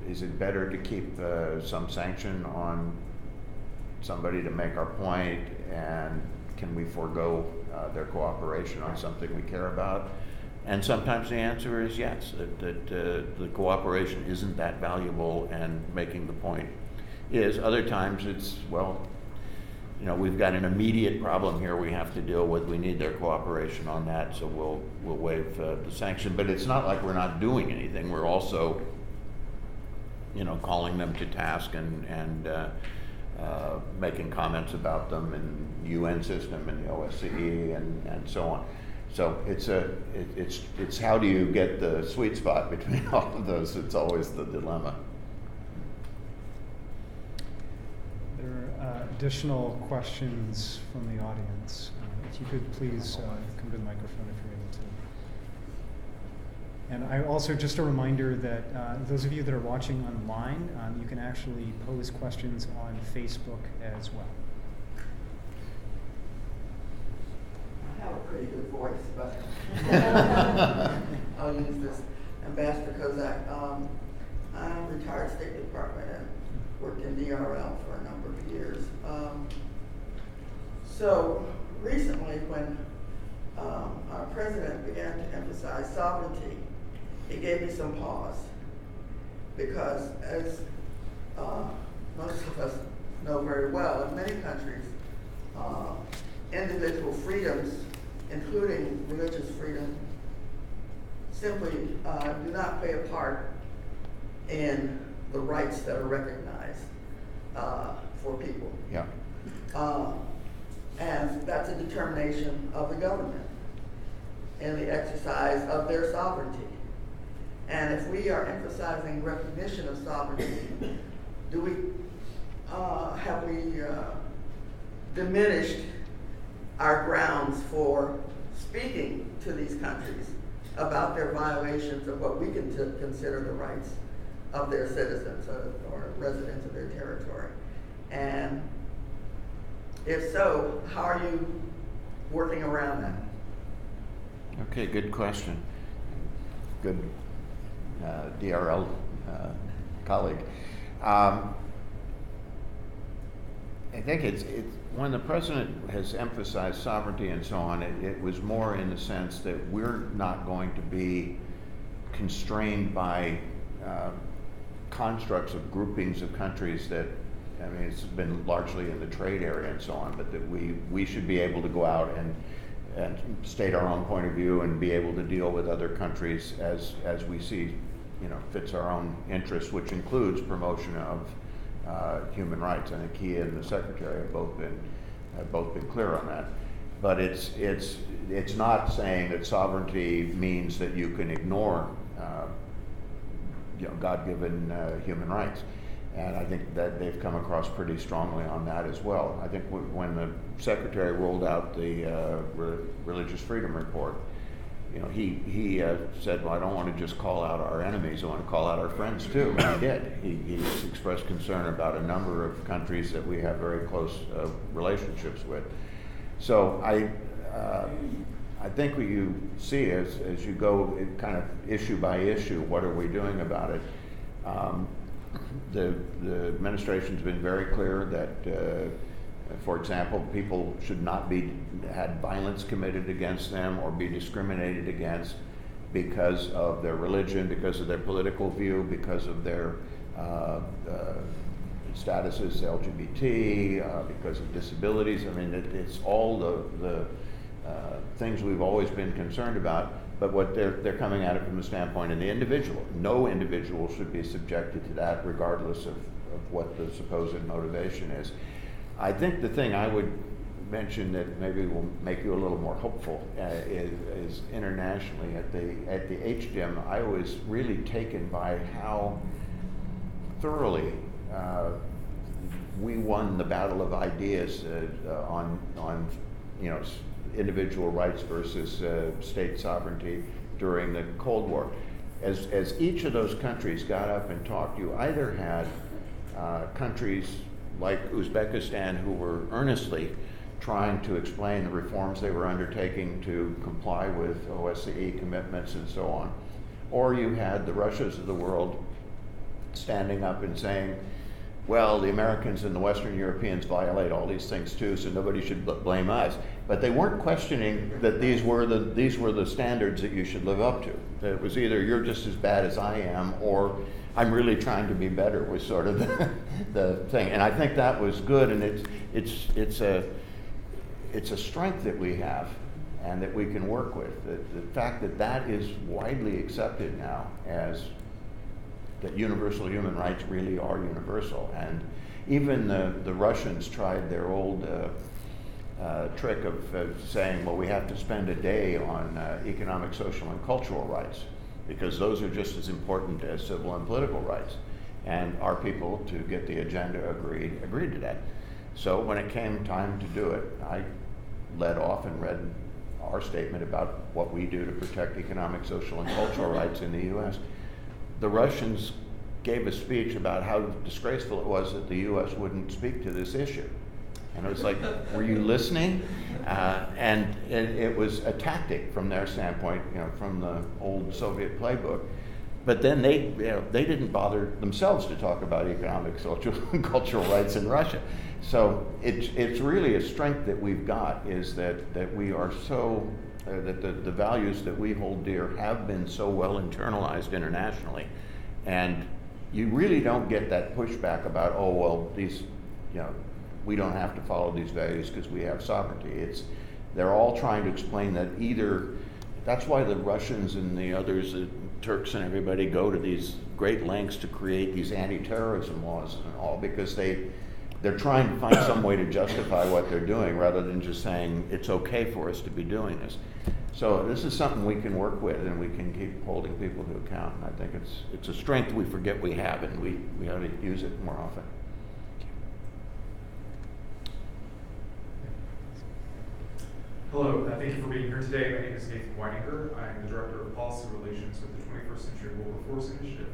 is it better to keep some sanction on somebody to make our point, and can we forego their cooperation on something we care about? And sometimes the answer is yes, that the cooperation isn't that valuable and making the point is. Other times it's, we've got an immediate problem here we have to deal with, we need their cooperation on that, so we'll waive the sanction. But it's not like we're not doing anything, we're also calling them to task and making comments about them in the UN system and the OSCE and so on. So it's how do you get the sweet spot between all of those? It's always the dilemma. There are additional questions from the audience. If you could please come to the microphone if you're able to. And I also, just a reminder that those of you that are watching online, you can actually pose questions on Facebook as well. I have a pretty good voice, but I'll use this. Ambassador Kozak, I'm a retired State Department and worked in DRL for a number of years. So recently when our president began to emphasize sovereignty, it gave me some pause, because as most of us know very well, in many countries, individual freedoms, including religious freedom, simply do not play a part in the rights that are recognized for people. Yeah. And that's a determination of the government in the exercise of their sovereignty. And if we are emphasizing recognition of sovereignty, have we diminished our grounds for speaking to these countries about their violations of what we can consider the rights of their citizens or residents of their territory? And if so, how are you working around that? Okay, good question. Good DRL colleague. I think it's when the president has emphasized sovereignty and so on, it was more in the sense that we're not going to be constrained by constructs of groupings of countries that, I mean, it's been largely in the trade area and so on, but that we should be able to go out and state our own point of view and be able to deal with other countries as we see, fits our own interests, which includes promotion of human rights. I think he and the secretary have both been clear on that. But it's not saying that sovereignty means that you can ignore God-given human rights. And I think that they've come across pretty strongly on that as well. I think when the secretary rolled out the religious freedom report, he said, well, I don't want to just call out our enemies, I want to call out our friends too. And he did. He expressed concern about a number of countries that we have very close relationships with. So I think what you see as you go kind of issue by issue, what are we doing about it? The administration's been very clear that, for example, people should not had violence committed against them or be discriminated against because of their religion, because of their political view, because of their status as LGBT, because of disabilities. I mean, it's all the things we've always been concerned about. But what they're coming at it from the standpoint of the individual. No individual should be subjected to that, regardless of what the supposed motivation is. I think the thing I would mention that maybe will make you a little more hopeful is internationally at the HDIM. I was really taken by how thoroughly we won the battle of ideas on individual rights versus state sovereignty during the Cold War. As each of those countries got up and talked, you either had countries like Uzbekistan who were earnestly trying to explain the reforms they were undertaking to comply with OSCE commitments and so on, or you had the Russias of the world standing up and saying, well, the Americans and the Western Europeans violate all these things too, so nobody should blame us. But they weren't questioning that these were the standards that you should live up to. That it was either you're just as bad as I am, or I'm really trying to be better, was sort of the thing. And I think that was good, and it's a strength that we have and that we can work with. The fact that is widely accepted now as that universal human rights really are universal. And even the Russians tried their old trick of saying, well, we have to spend a day on economic, social, and cultural rights, because those are just as important as civil and political rights. And our people, to get the agenda agreed to that. So when it came time to do it, I led off and read our statement about what we do to protect economic, social, and cultural rights in the U.S. The Russians gave a speech about how disgraceful it was that the U.S. wouldn't speak to this issue. And it was like, were you listening? And it was a tactic from their standpoint, from the old Soviet playbook. But then they didn't bother themselves to talk about economic, social, and cultural rights in Russia. So it's really a strength that we've got, is that we are so, that the values that we hold dear have been so well internalized internationally. And you really don't get that pushback about, oh, well, these, we don't have to follow these values because we have sovereignty. They're all trying to explain that either, that's why the Russians and the others, the Turks and everybody, go to these great lengths to create these anti-terrorism laws and all, because they're trying to find some way to justify what they're doing rather than just saying it's okay for us to be doing this. So this is something we can work with, and we can keep holding people to account. And I think it's a strength we forget we have, and we ought to use it more often. Hello, thank you for being here today. My name is Nathan Weininger. I'm the Director of Policy Relations with the 21st Century Wilberforce Initiative.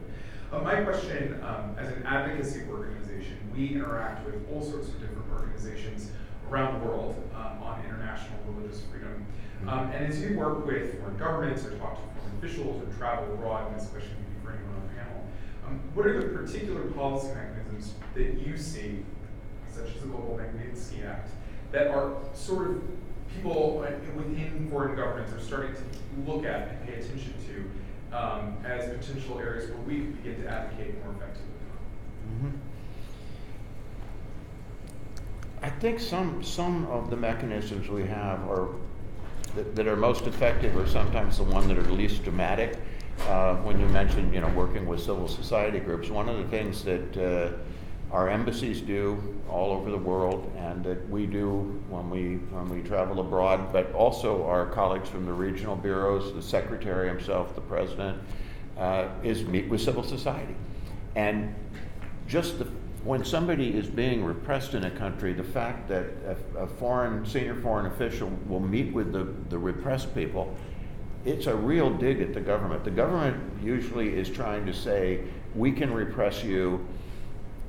My question, as an advocacy organization, we interact with all sorts of different organizations around the world on international religious freedom. And as you work with foreign governments or talk to foreign officials or travel abroad, and this question can be for anyone on the panel, what are the particular policy mechanisms that you see, such as the Global Magnitsky Act, that are sort of people within foreign governments are starting to look at and pay attention to as potential areas where we can begin to advocate more effectively? I think some of the mechanisms we have are that are most effective are sometimes the one that are least dramatic. When you mentioned, working with civil society groups, one of the things that our embassies do all over the world, and that we do when we travel abroad, but also our colleagues from the regional bureaus, the secretary himself, the president, is meet with civil society. And just when somebody is being repressed in a country, the fact that a senior foreign official will meet with the repressed people, it's a real dig at the government. The government usually is trying to say, we can repress you,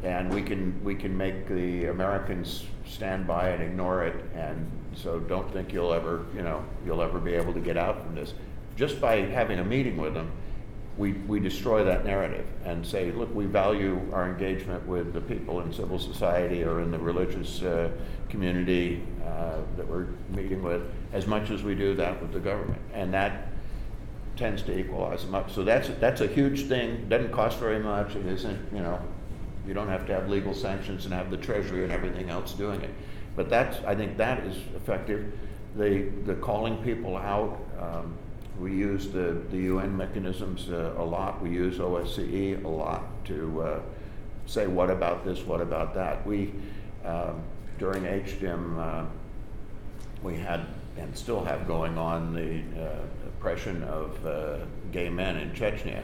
and we can make the Americans stand by and ignore it, and so don't think you'll ever be able to get out from this. Just by having a meeting with them, we destroy that narrative and say, look, we value our engagement with the people in civil society or in the religious community that we're meeting with as much as we do that with the government, and that tends to equalize them up. So that's a huge thing. Doesn't cost very much. It isn't, you don't have to have legal sanctions and have the Treasury and everything else doing it. But I think that is effective. The calling people out, we use the UN mechanisms a lot. We use OSCE a lot to say, what about this, what about that? We, during HDIM, we had and still have going on the oppression of gay men in Chechnya.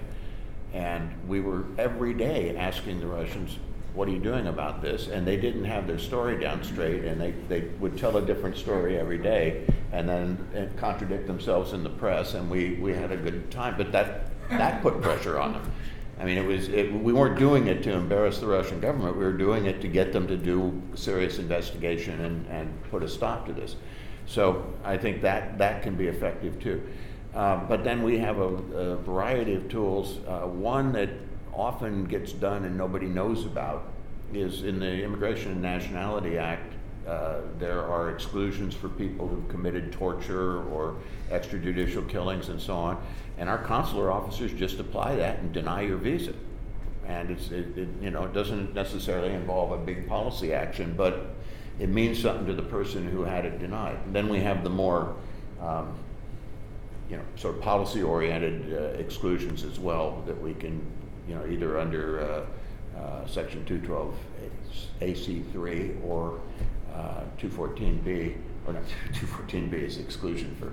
And we were every day asking the Russians, what are you doing about this? And they didn't have their story down straight, and they would tell a different story every day and then contradict themselves in the press, and we had a good time. But that put pressure on them. I mean, we weren't doing it to embarrass the Russian government. We were doing it to get them to do serious investigation and put a stop to this. So I think that can be effective too. But then we have a variety of tools. One that often gets done and nobody knows about is in the Immigration and Nationality Act. There are exclusions for people who've committed torture or extrajudicial killings and so on. And our consular officers just apply that and deny your visa. And it doesn't necessarily involve a big policy action, but it means something to the person who had it denied. And then we have the more sort of policy-oriented exclusions as well that we can either under Section 212 AC3 or 214B, or not 214B is exclusion for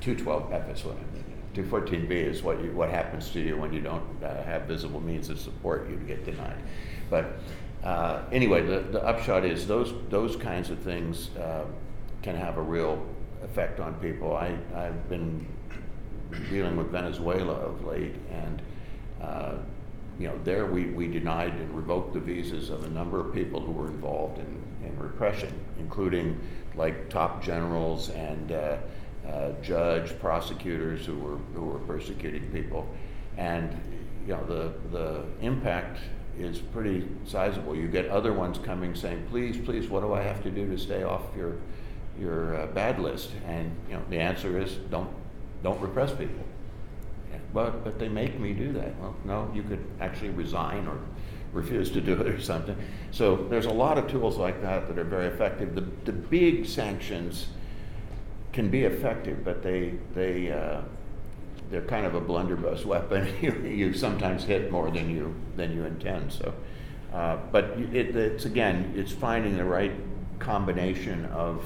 212F is what I mean. 214B is what happens to you when you don't have visible means of support. You get denied. But anyway, the upshot is those kinds of things can have a real effect on people. I've been dealing with Venezuela of late, and there we denied and revoked the visas of a number of people who were involved in repression, including like top generals and judge, prosecutors who were persecuting people, and the impact is pretty sizable. You get other ones coming saying, please, what do I have to do to stay off your bad list? And the answer is don't repress people. But they make me do that. Well, no, you could actually resign or refuse to do it or something. So there's a lot of tools like that that are very effective. The big sanctions can be effective, but they're kind of a blunderbuss weapon. You sometimes hit more than you intend. So, but it's finding the right combination of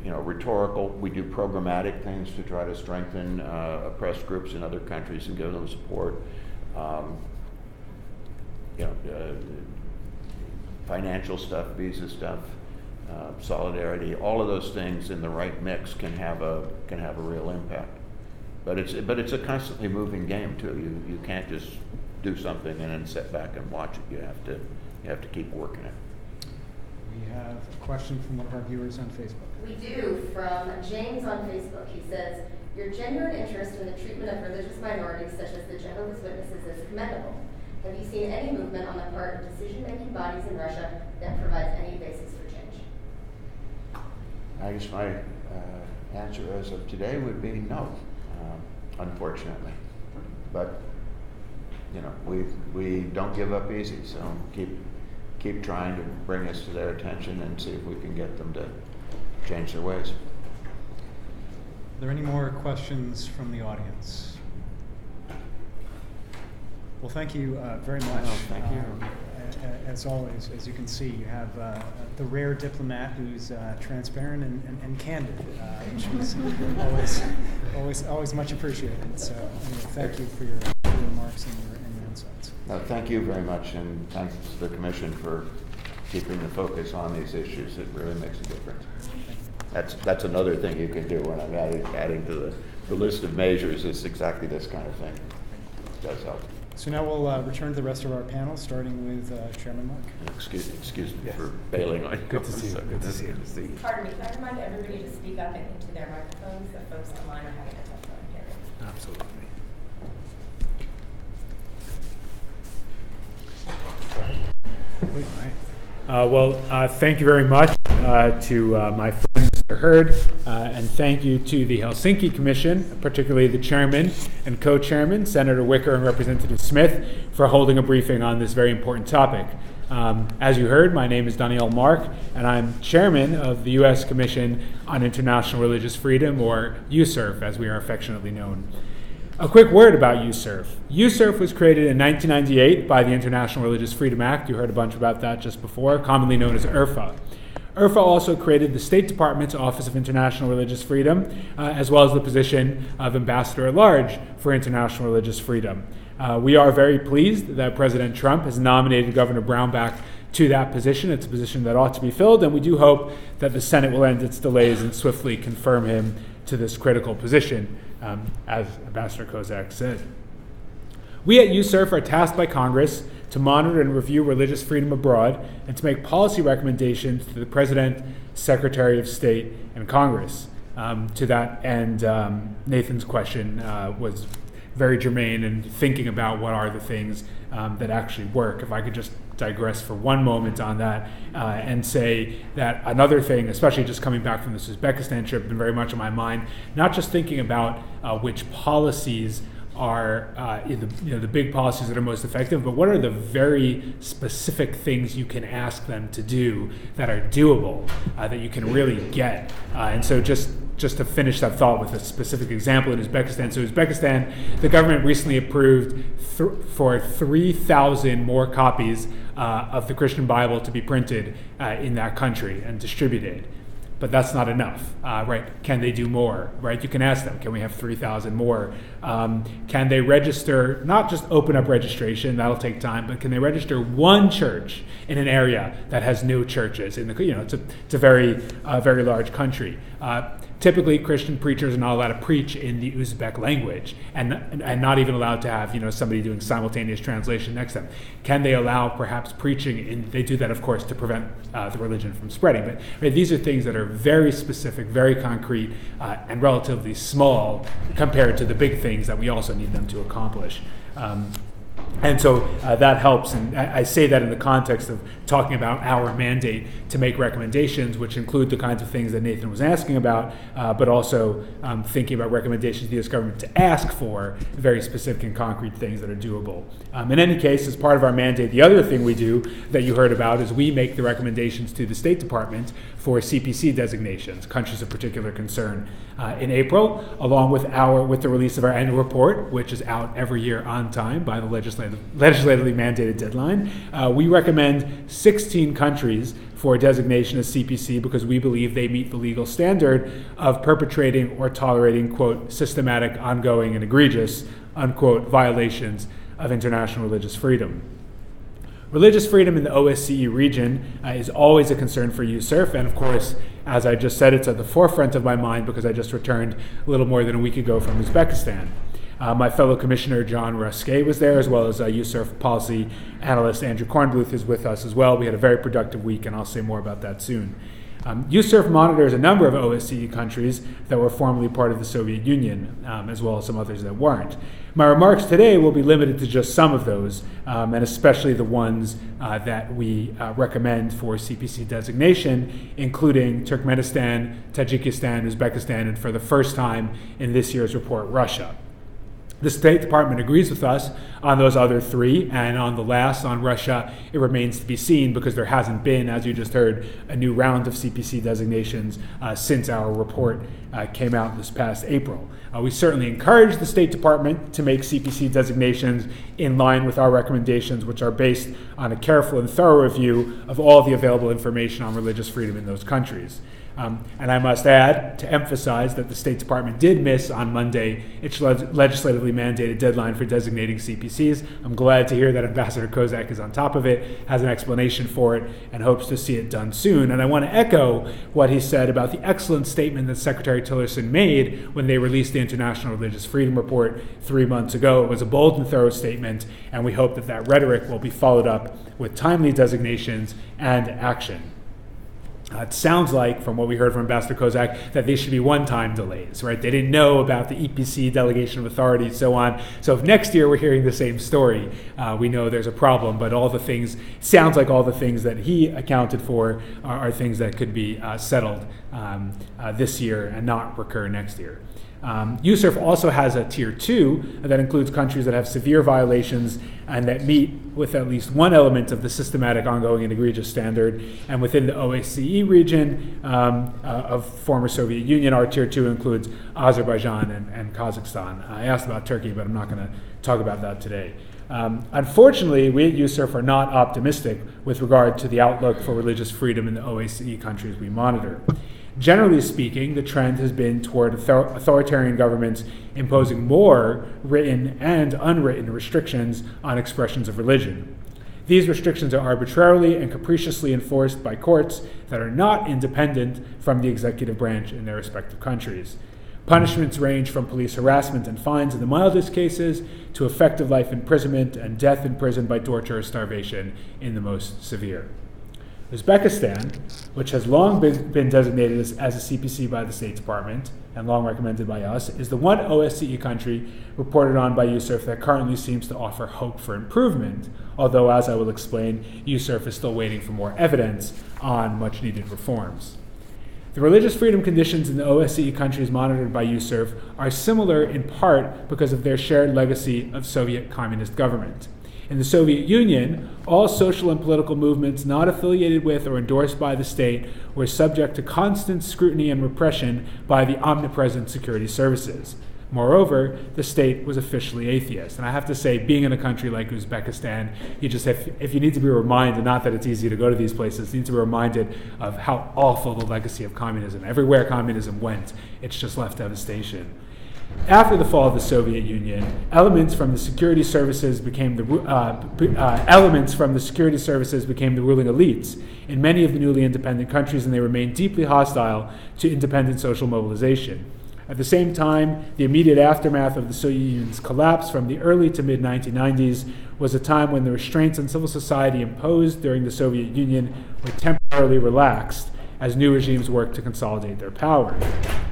rhetorical. We do programmatic things to try to strengthen oppressed groups in other countries and give them support. Financial stuff, visa stuff, solidarity. All of those things in the right mix can have a real impact. But it's a constantly moving game too. You can't just do something and then sit back and watch it. You have to keep working it. We have a question from one of our viewers on Facebook. We do, from James on Facebook. He says, your genuine interest in the treatment of religious minorities such as the Jehovah's Witnesses is commendable. Have you seen any movement on the part of decision-making bodies in Russia that provides any basis for change? I guess my answer as of today would be no, unfortunately. But we don't give up easy, so keep trying to bring us to their attention and see if we can get them to change their ways. Are there any more questions from the audience? Well, thank you very much. Thank you. As always, as you can see, you have the rare diplomat who's transparent and candid, which is always much appreciated. So, anyway, thank you for your remarks and your insights. No, thank you very much, and thanks to the Commission for keeping the focus on these issues. It really makes a difference. That's another thing you can do when I'm adding to the list of measures. Is exactly this kind of thing. It does help. So now we'll return to the rest of our panel, starting with Chairman Mark. Excuse me for bailing on you. Good to see you. Good to see you. Pardon me, can I remind everybody to speak up and into their microphones? The folks online are having a tough time hearing. Absolutely. Thank you very much to my friend, Mr. Hurd, and thank you to the Helsinki Commission, particularly the chairman and co-chairman, Senator Wicker and Representative Smith, for holding a briefing on this very important topic. As you heard, my name is Daniel Mark, and I'm chairman of the U.S. Commission on International Religious Freedom, or USCIRF, as we are affectionately known. A quick word about USCIRF. USCIRF was created in 1998 by the International Religious Freedom Act. You heard a bunch about that just before, commonly known as IRFA. IRFA also created the State Department's Office of International Religious Freedom, as well as the position of Ambassador at Large for International Religious Freedom. We are very pleased that President Trump has nominated Governor Brownback to that position. It's a position that ought to be filled, and we do hope that the Senate will end its delays and swiftly confirm him to this critical position, as Ambassador Kozak said. We at USCIRF are tasked by Congress to monitor and review religious freedom abroad and to make policy recommendations to the President, Secretary of State, and Congress. To that end, Nathan's question was very germane in thinking about what are the things that actually work. If I could just digress for one moment on that and say that another thing, especially just coming back from this Uzbekistan trip, been very much on my mind, not just thinking about which policies are the big policies that are most effective, but what are the very specific things you can ask them to do that are doable, that you can really get. And so just just to finish that thought with a specific example in Uzbekistan. So Uzbekistan, the government recently approved for 3,000 more copies of the Christian Bible to be printed in that country and distributed. But that's not enough, right? Can they do more, right? You can ask them, can we have 3,000 more? Can they register, not just open up registration, that'll take time, but can they register one church in an area that has no churches? It's a very large country. Typically, Christian preachers are not allowed to preach in the Uzbek language, and not even allowed to have somebody doing simultaneous translation next to them. Can they allow perhaps preaching? They do that, of course, to prevent the religion from spreading. But these are things that are very specific, very concrete, and relatively small compared to the big things that we also need them to accomplish. And so that helps, and I say that in the context of talking about our mandate to make recommendations, which include the kinds of things that Nathan was asking about, but also thinking about recommendations to the U.S. government to ask for very specific and concrete things that are doable. In any case, as part of our mandate, the other thing we do that you heard about is we make the recommendations to the State Department for CPC designations, countries of particular concern. In April, along with the release of our annual report, which is out every year on time by the legislatively mandated deadline, we recommend 16 countries for designation as CPC because we believe they meet the legal standard of perpetrating or tolerating, quote, systematic, ongoing, and egregious, unquote, violations of international religious freedom. Religious freedom in the OSCE region is always a concern for USCIRF, and of course, as I just said, it's at the forefront of my mind because I just returned a little more than a week ago from Uzbekistan. My fellow commissioner, John Ruskay, was there, as well as USCIRF policy analyst Andrew Kornbluth is with us as well. We had a very productive week, and I'll say more about that soon. USCIRF monitors a number of OSCE countries that were formerly part of the Soviet Union, as well as some others that weren't. My remarks today will be limited to just some of those, and especially the ones that we recommend for CPC designation, including Turkmenistan, Tajikistan, Uzbekistan, and for the first time in this year's report, Russia. The State Department agrees with us on those other three, and on the last, on Russia, it remains to be seen because there hasn't been, as you just heard, a new round of CPC designations since our report came out this past April. We certainly encourage the State Department to make CPC designations in line with our recommendations, which are based on a careful and thorough review of all the available information on religious freedom in those countries. And I must add, to emphasize that the State Department did miss on Monday its legislatively mandated deadline for designating CPCs. I'm glad to hear that Ambassador Kozak is on top of it, has an explanation for it, and hopes to see it done soon. And I want to echo what he said about the excellent statement that Secretary Tillerson made when they released the International Religious Freedom Report 3 months ago. It was a bold and thorough statement, and we hope that that rhetoric will be followed up with timely designations and action. It sounds like, from what we heard from Ambassador Kozak, that they should be one-time delays, right? They didn't know about the EPC, delegation of authority, and so on. So if next year we're hearing the same story, we know there's a problem, but sounds like all the things that he accounted for are things that could be settled this year and not recur next year. USCIRF also has a Tier 2 that includes countries that have severe violations and that meet with at least one element of the systematic, ongoing, and egregious standard. And within the OSCE region of former Soviet Union, our Tier 2 includes Azerbaijan and Kazakhstan. I asked about Turkey, but I'm not going to talk about that today. Unfortunately, we at USCIRF are not optimistic with regard to the outlook for religious freedom in the OSCE countries we monitor. Generally speaking, the trend has been toward authoritarian governments imposing more written and unwritten restrictions on expressions of religion. These restrictions are arbitrarily and capriciously enforced by courts that are not independent from the executive branch in their respective countries. Punishments range from police harassment and fines in the mildest cases to effective life imprisonment and death in prison by torture or starvation in the most severe. Uzbekistan, which has long been designated as a CPC by the State Department and long recommended by us, is the one OSCE country reported on by USCIRF that currently seems to offer hope for improvement, although, as I will explain, USCIRF is still waiting for more evidence on much-needed reforms. The religious freedom conditions in the OSCE countries monitored by USCIRF are similar in part because of their shared legacy of Soviet communist government. In the Soviet Union, all social and political movements not affiliated with or endorsed by the state were subject to constant scrutiny and repression by the omnipresent security services. Moreover, the state was officially atheist. And I have to say, being in a country like Uzbekistan, you just have, if you need to be reminded, not that it's easy to go to these places, you need to be reminded of how awful the legacy of communism. Everywhere communism went, it's just left devastation. After the fall of the Soviet Union, elements from the security services became the ruling elites in many of the newly independent countries, and they remained deeply hostile to independent social mobilization. At the same time, the immediate aftermath of the Soviet Union's collapse from the early to mid-1990s was a time when the restraints on civil society imposed during the Soviet Union were temporarily relaxed as new regimes worked to consolidate their power.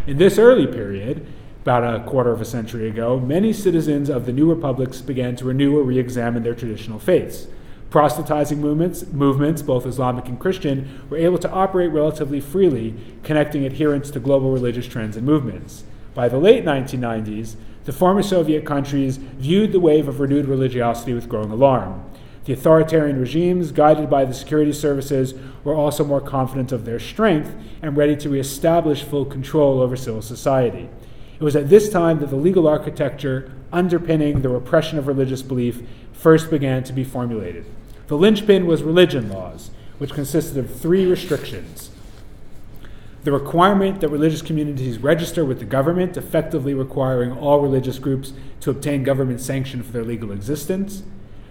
In this early period, about a quarter of a century ago, many citizens of the new republics began to renew or re-examine their traditional faiths. Proselytizing movements, both Islamic and Christian, were able to operate relatively freely, connecting adherents to global religious trends and movements. By the late 1990s, the former Soviet countries viewed the wave of renewed religiosity with growing alarm. The authoritarian regimes, guided by the security services, were also more confident of their strength and ready to reestablish full control over civil society. It was at this time that the legal architecture underpinning the repression of religious belief first began to be formulated. The linchpin was religion laws, which consisted of 3 restrictions. The requirement that religious communities register with the government, effectively requiring all religious groups to obtain government sanction for their legal existence.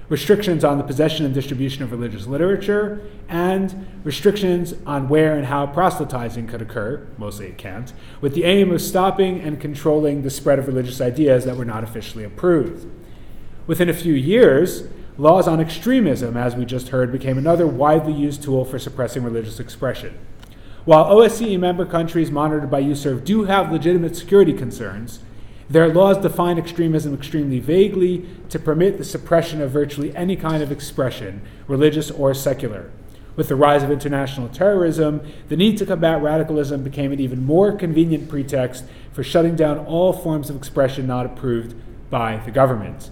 Restrictions on the possession and distribution of religious literature, and restrictions on where and how proselytizing could occur, mostly it can't, with the aim of stopping and controlling the spread of religious ideas that were not officially approved. Within a few years, laws on extremism, as we just heard, became another widely used tool for suppressing religious expression. While OSCE member countries monitored by USCIRF do have legitimate security concerns, their laws define extremism extremely vaguely to permit the suppression of virtually any kind of expression, religious or secular. With the rise of international terrorism, the need to combat radicalism became an even more convenient pretext for shutting down all forms of expression not approved by the government.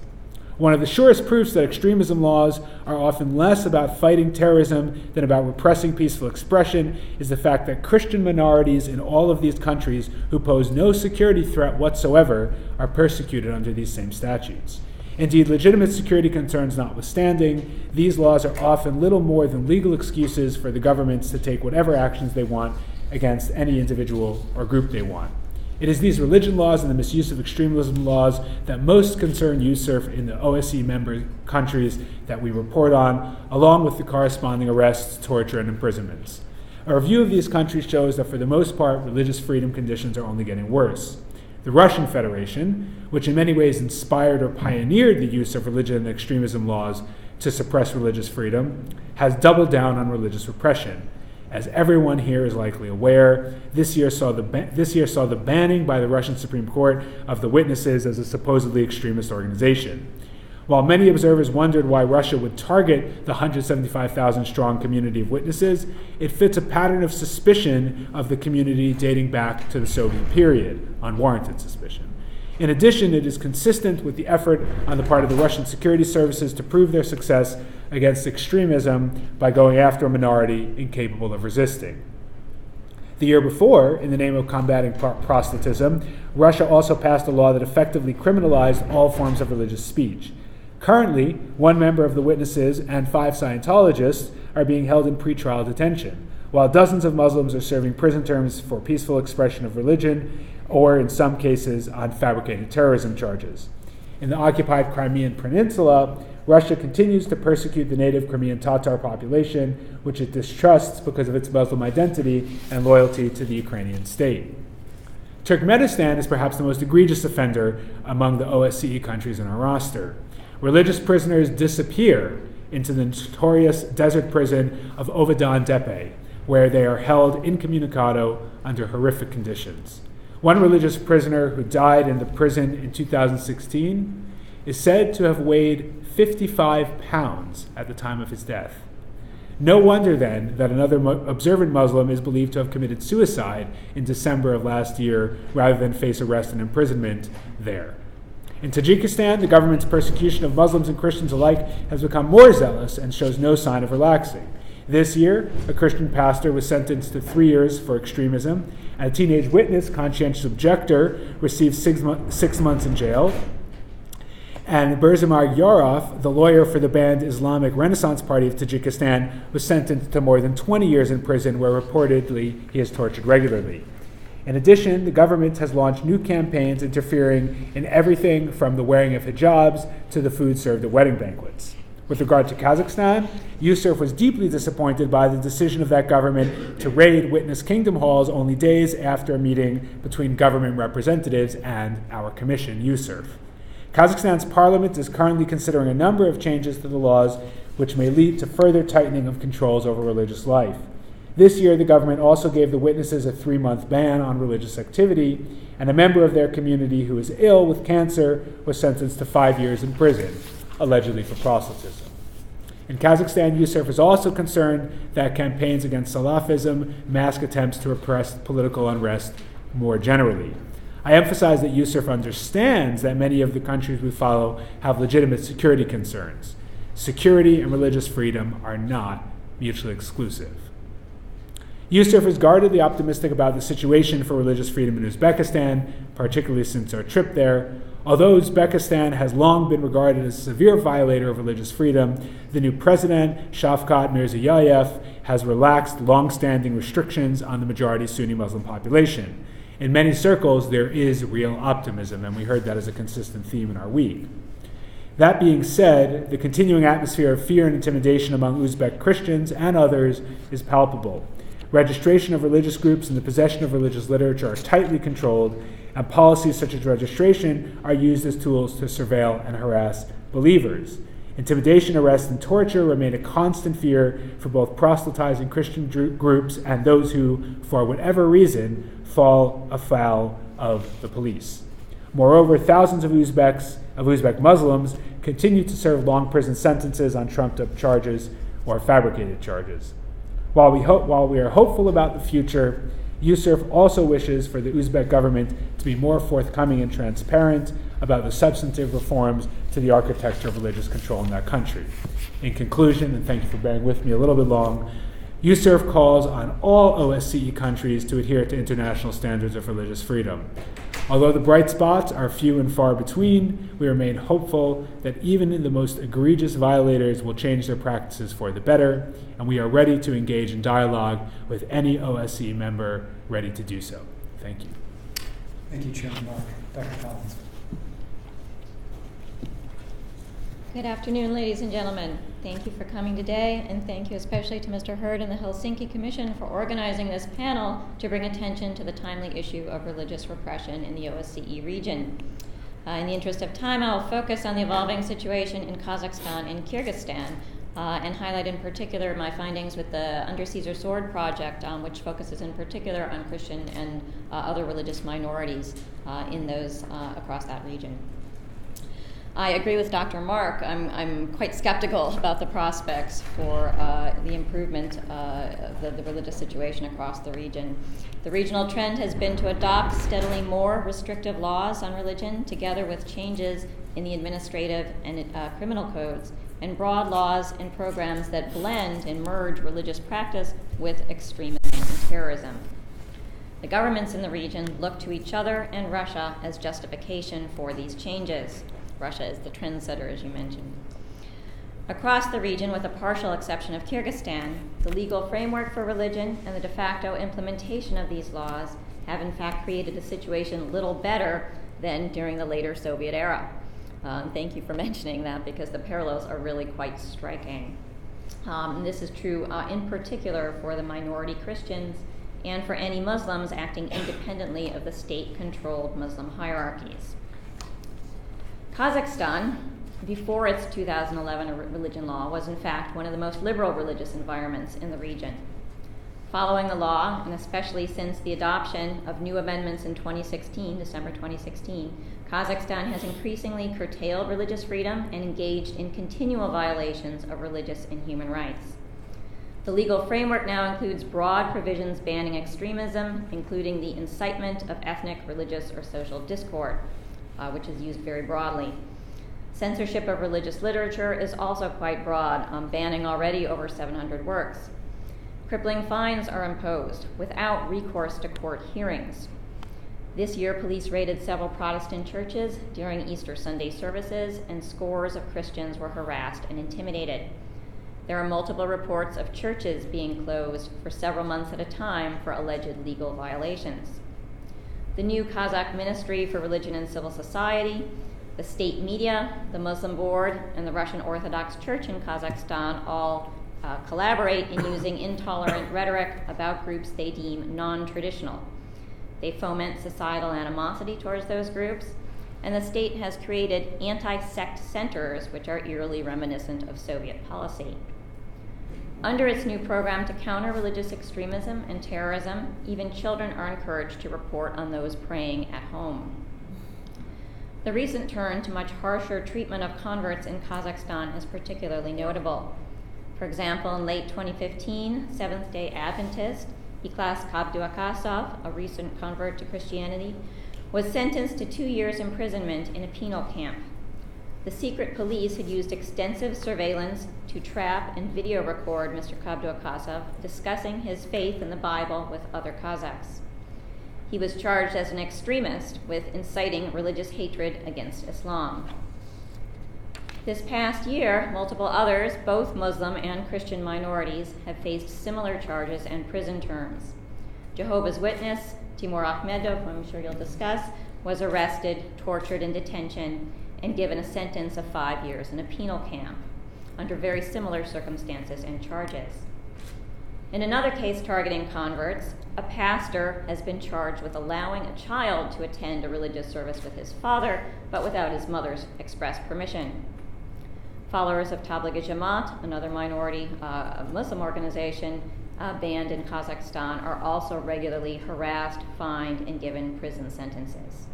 One of the surest proofs that extremism laws are often less about fighting terrorism than about repressing peaceful expression is the fact that Christian minorities in all of these countries who pose no security threat whatsoever are persecuted under these same statutes. Indeed, legitimate security concerns notwithstanding, these laws are often little more than legal excuses for the governments to take whatever actions they want against any individual or group they want. It is these religion laws and the misuse of extremism laws that most concern USCIRF in the OSCE member countries that we report on, along with the corresponding arrests, torture, and imprisonments. A review of these countries shows that for the most part, religious freedom conditions are only getting worse. The Russian Federation, which in many ways inspired or pioneered the use of religion and extremism laws to suppress religious freedom, has doubled down on religious repression. As everyone here is likely aware, this year saw the banning by the Russian Supreme Court of the witnesses as a supposedly extremist organization. While many observers wondered why Russia would target the 175,000-strong community of witnesses, it fits a pattern of suspicion of the community dating back to the Soviet period, unwarranted suspicion. In addition, it is consistent with the effort on the part of the Russian security services to prove their success against extremism by going after a minority incapable of resisting. The year before, in the name of combating proselytism, Russia also passed a law that effectively criminalized all forms of religious speech. Currently, 1 member of the witnesses and 5 Scientologists are being held in pretrial detention, while dozens of Muslims are serving prison terms for peaceful expression of religion, or in some cases on fabricated terrorism charges. In the occupied Crimean Peninsula, Russia continues to persecute the native Crimean Tatar population, which it distrusts because of its Muslim identity and loyalty to the Ukrainian state. Turkmenistan is perhaps the most egregious offender among the OSCE countries in our roster. Religious prisoners disappear into the notorious desert prison of Ovadan Tepe, where they are held incommunicado under horrific conditions. One religious prisoner who died in the prison in 2016 is said to have weighed 55 pounds at the time of his death. No wonder then that another observant Muslim is believed to have committed suicide in December of last year rather than face arrest and imprisonment there. In Tajikistan, the government's persecution of Muslims and Christians alike has become more zealous and shows no sign of relaxing. This year, a Christian pastor was sentenced to 3 years for extremism, and a teenage witness, conscientious objector, received 6 months in jail. And Berzimar Yarov, the lawyer for the banned Islamic Renaissance Party of Tajikistan, was sentenced to more than 20 years in prison, where reportedly he is tortured regularly. In addition, the government has launched new campaigns interfering in everything from the wearing of hijabs to the food served at wedding banquets. With regard to Kazakhstan, USCIRF was deeply disappointed by the decision of that government to raid witness kingdom halls only days after a meeting between government representatives and our commission, USCIRF. Kazakhstan's parliament is currently considering a number of changes to the laws which may lead to further tightening of controls over religious life. This year, the government also gave the witnesses a 3-month ban on religious activity, and a member of their community who is ill with cancer was sentenced to 5 years in prison, allegedly for proselytism. In Kazakhstan, USCIRF is also concerned that campaigns against Salafism mask attempts to repress political unrest more generally. I emphasize that USCIRF understands that many of the countries we follow have legitimate security concerns. Security and religious freedom are not mutually exclusive. USCIRF is guardedly optimistic about the situation for religious freedom in Uzbekistan, particularly since our trip there. Although Uzbekistan has long been regarded as a severe violator of religious freedom, the new president, Shavkat Mirziyoyev, has relaxed long-standing restrictions on the majority Sunni Muslim population. In many circles, there is real optimism, and we heard that as a consistent theme in our week. That being said, the continuing atmosphere of fear and intimidation among Uzbek Christians and others is palpable. Registration of religious groups and the possession of religious literature are tightly controlled, and policies such as registration are used as tools to surveil and harass believers. Intimidation, arrest, and torture remain a constant fear for both proselytizing Christian groups and those who, for whatever reason, fall afoul of the police. Moreover, thousands of Uzbek Muslims continue to serve long prison sentences on trumped-up charges or fabricated charges. While we are hopeful about the future, USCIRF also wishes for the Uzbek government to be more forthcoming and transparent about the substantive reforms to the architecture of religious control in that country. In conclusion, and thank you for bearing with me a little bit long, USCIRF calls on all OSCE countries to adhere to international standards of religious freedom. Although the bright spots are few and far between, we remain hopeful that even in the most egregious violators will change their practices for the better, and we are ready to engage in dialogue with any OSCE member ready to do so. Thank you. Thank you, Chairman Mark. Dr. Collins. Good afternoon, ladies and gentlemen. Thank you for coming today, and thank you especially to Mr. Hurd and the Helsinki Commission for organizing this panel to bring attention to the timely issue of religious repression in the OSCE region. In the interest of time, I will focus on the evolving situation in Kazakhstan and Kyrgyzstan, and highlight in particular my findings with the Under Caesar Sword project, which focuses in particular on Christian and other religious minorities in those across that region. I agree with Dr. Mark. I'm quite skeptical about the prospects for the improvement of the religious situation across the region. The regional trend has been to adopt steadily more restrictive laws on religion, together with changes in the administrative and criminal codes, and broad laws and programs that blend and merge religious practice with extremism and terrorism. The governments in the region look to each other and Russia as justification for these changes. Russia is the trendsetter, as you mentioned. Across the region, with a partial exception of Kyrgyzstan, the legal framework for religion and the de facto implementation of these laws have in fact created a situation little better than during the later Soviet era. Thank you for mentioning that, because the parallels are really quite striking. This is true in particular for the minority Christians and for any Muslims acting independently of the state-controlled Muslim hierarchies. Kazakhstan, before its 2011 religion law, was in fact one of the most liberal religious environments in the region. Following the law, and especially since the adoption of new amendments in December 2016, Kazakhstan has increasingly curtailed religious freedom and engaged in continual violations of religious and human rights. The legal framework now includes broad provisions banning extremism, including the incitement of ethnic, religious, or social discord. which is used very broadly. Censorship of religious literature is also quite broad, banning already over 700 works. Crippling fines are imposed without recourse to court hearings. This year, police raided several Protestant churches during Easter Sunday services, and scores of Christians were harassed and intimidated. There are multiple reports of churches being closed for several months at a time for alleged legal violations. The new Kazakh Ministry for Religion and Civil Society, the state media, the Muslim Board, and the Russian Orthodox Church in Kazakhstan all collaborate in using intolerant rhetoric about groups they deem non-traditional. They foment societal animosity towards those groups, and the state has created anti-sect centers which are eerily reminiscent of Soviet policy. Under its new program to counter religious extremism and terrorism, even children are encouraged to report on those praying at home. The recent turn to much harsher treatment of converts in Kazakhstan is particularly notable. For example, in late 2015, Seventh-day Adventist Ikhlas Kabduakasov, a recent convert to Christianity, was sentenced to 2 years imprisonment in a penal camp. The secret police had used extensive surveillance to trap and video record Mr. Kabduakasov discussing his faith in the Bible with other Kazakhs. He was charged as an extremist with inciting religious hatred against Islam. This past year, multiple others, both Muslim and Christian minorities, have faced similar charges and prison terms. Jehovah's Witness, Timur Akhmedov, who I'm sure you'll discuss, was arrested, tortured in detention, and given a sentence of 5 years in a penal camp under very similar circumstances and charges. In another case targeting converts, a pastor has been charged with allowing a child to attend a religious service with his father, but without his mother's express permission. Followers of Tabligh Jamaat, another minority Muslim organization banned in Kazakhstan, are also regularly harassed, fined, and given prison sentences.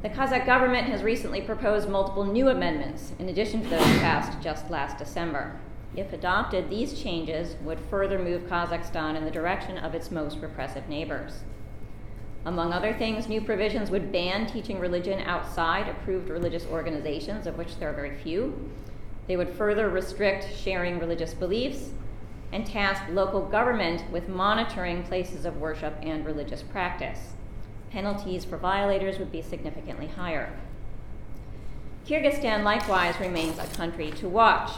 The Kazakh government has recently proposed multiple new amendments in addition to those passed just last December. If adopted, these changes would further move Kazakhstan in the direction of its most repressive neighbors. Among other things, new provisions would ban teaching religion outside approved religious organizations, of which there are very few. They would further restrict sharing religious beliefs and task local government with monitoring places of worship and religious practice. Penalties for violators would be significantly higher. Kyrgyzstan likewise remains a country to watch.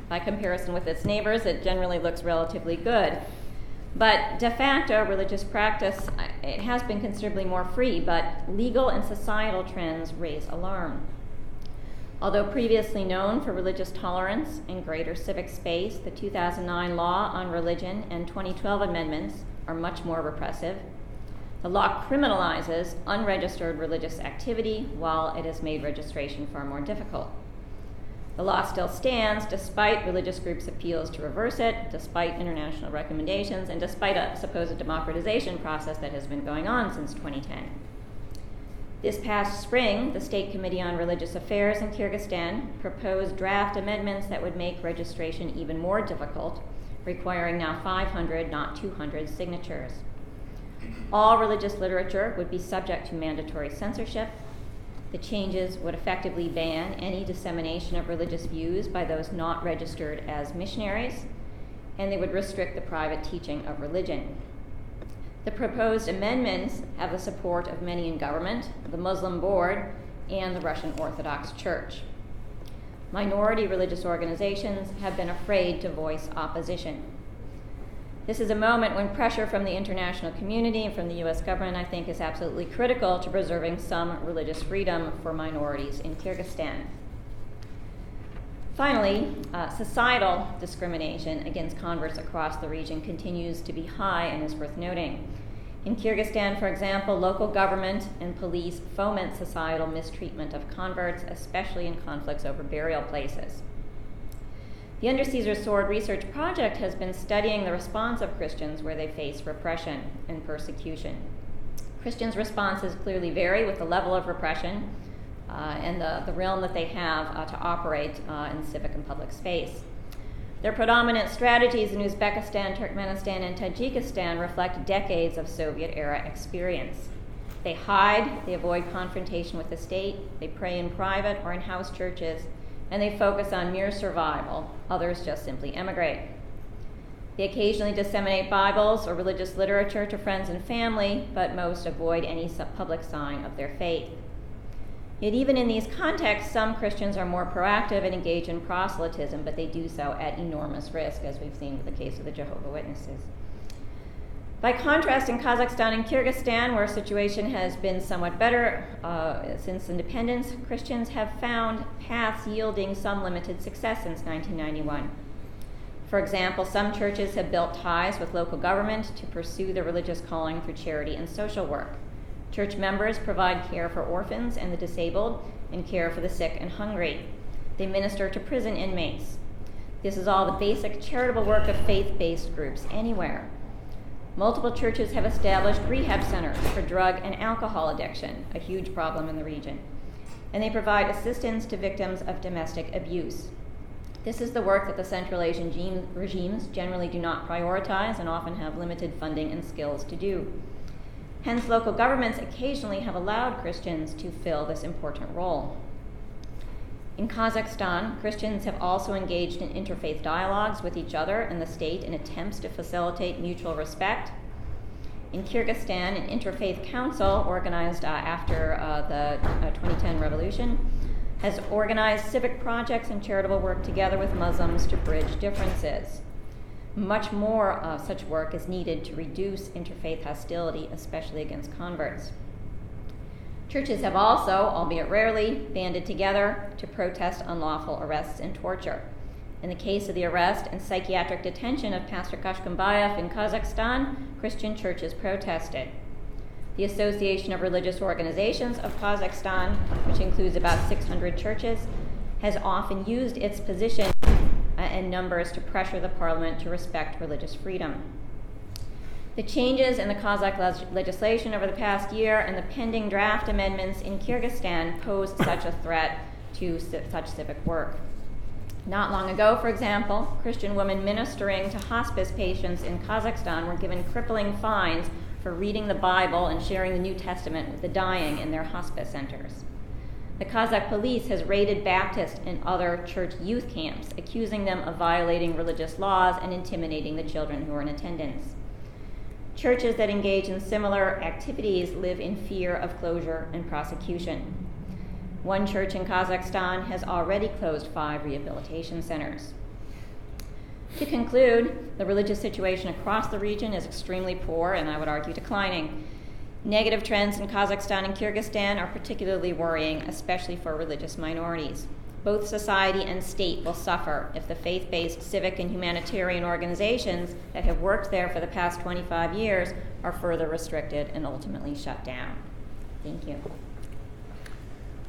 By comparison with its neighbors, it generally looks relatively good. But de facto, religious practice, it has been considerably more free, but legal and societal trends raise alarm. Although previously known for religious tolerance and greater civic space, the 2009 law on religion and 2012 amendments are much more repressive. The law criminalizes unregistered religious activity, while it has made registration far more difficult. The law still stands despite religious groups' appeals to reverse it, despite international recommendations, and despite a supposed democratization process that has been going on since 2010. This past spring, the State Committee on Religious Affairs in Kyrgyzstan proposed draft amendments that would make registration even more difficult, requiring now 500, not 200 signatures. All religious literature would be subject to mandatory censorship. The changes would effectively ban any dissemination of religious views by those not registered as missionaries, and they would restrict the private teaching of religion. The proposed amendments have the support of many in government, the Muslim Board, and the Russian Orthodox Church. Minority religious organizations have been afraid to voice opposition. This is a moment when pressure from the international community and from the U.S. government, I think, is absolutely critical to preserving some religious freedom for minorities in Kyrgyzstan. Finally, societal discrimination against converts across the region continues to be high and is worth noting. In Kyrgyzstan, for example, local government and police foment societal mistreatment of converts, especially in conflicts over burial places. The Under Caesar Sword Research Project has been studying the response of Christians where they face repression and persecution. Christians' responses clearly vary with the level of repression and the realm that they have to operate in civic and public space. Their predominant strategies in Uzbekistan, Turkmenistan, and Tajikistan reflect decades of Soviet-era experience. They hide, they avoid confrontation with the state, they pray in private or in house churches, and they focus on mere survival. Others just simply emigrate. They occasionally disseminate Bibles or religious literature to friends and family, but most avoid any public sign of their faith. Yet even in these contexts, some Christians are more proactive and engage in proselytism, but they do so at enormous risk, as we've seen with the case of the Jehovah's Witnesses. By contrast, in Kazakhstan and Kyrgyzstan, where the situation has been somewhat better since independence, Christians have found paths yielding some limited success since 1991. For example, some churches have built ties with local government to pursue their religious calling through charity and social work. Church members provide care for orphans and the disabled and care for the sick and hungry. They minister to prison inmates. This is all the basic charitable work of faith-based groups anywhere. Multiple churches have established rehab centers for drug and alcohol addiction, a huge problem in the region. And they provide assistance to victims of domestic abuse. This is the work that the Central Asian regimes generally do not prioritize and often have limited funding and skills to do. Hence, local governments occasionally have allowed Christians to fill this important role. In Kazakhstan, Christians have also engaged in interfaith dialogues with each other and the state in attempts to facilitate mutual respect. In Kyrgyzstan, an interfaith council organized after the 2010 revolution has organized civic projects and charitable work together with Muslims to bridge differences. Much more such work is needed to reduce interfaith hostility, especially against converts. Churches have also, albeit rarely, banded together to protest unlawful arrests and torture. In the case of the arrest and psychiatric detention of Pastor Kashkambayev in Kazakhstan, Christian churches protested. The Association of Religious Organizations of Kazakhstan, which includes about 600 churches, has often used its position and numbers to pressure the parliament to respect religious freedom. The changes in the Kazakh legislation over the past year and the pending draft amendments in Kyrgyzstan pose such a threat to such civic work. Not long ago, for example, Christian women ministering to hospice patients in Kazakhstan were given crippling fines for reading the Bible and sharing the New Testament with the dying in their hospice centers. The Kazakh police has raided Baptist and other church youth camps, accusing them of violating religious laws and intimidating the children who are in attendance. Churches that engage in similar activities live in fear of closure and prosecution. One church in Kazakhstan has already closed 5 rehabilitation centers. To conclude, the religious situation across the region is extremely poor and I would argue declining. Negative trends in Kazakhstan and Kyrgyzstan are particularly worrying, especially for religious minorities. Both society and state will suffer if the faith-based civic and humanitarian organizations that have worked there for the past 25 years are further restricted and ultimately shut down. Thank you.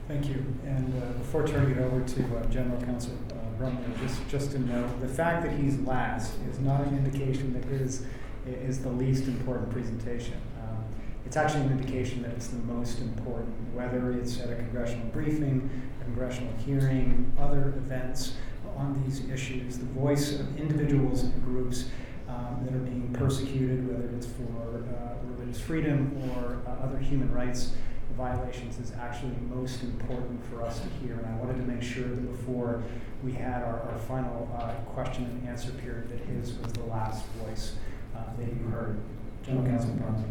Thank you. And before turning it over to General Counsel Brumley, just to note, the fact that he's last is not an indication that his is the least important presentation. It's actually an indication that it's the most important, whether it's at a congressional briefing, a congressional hearing, other events on these issues. The voice of individuals and groups that are being persecuted, whether it's for religious freedom or other human rights violations, is actually most important for us to hear. And I wanted to make sure that before we had our final question and answer period, that his was the last voice that you heard. General Counsel Brumley.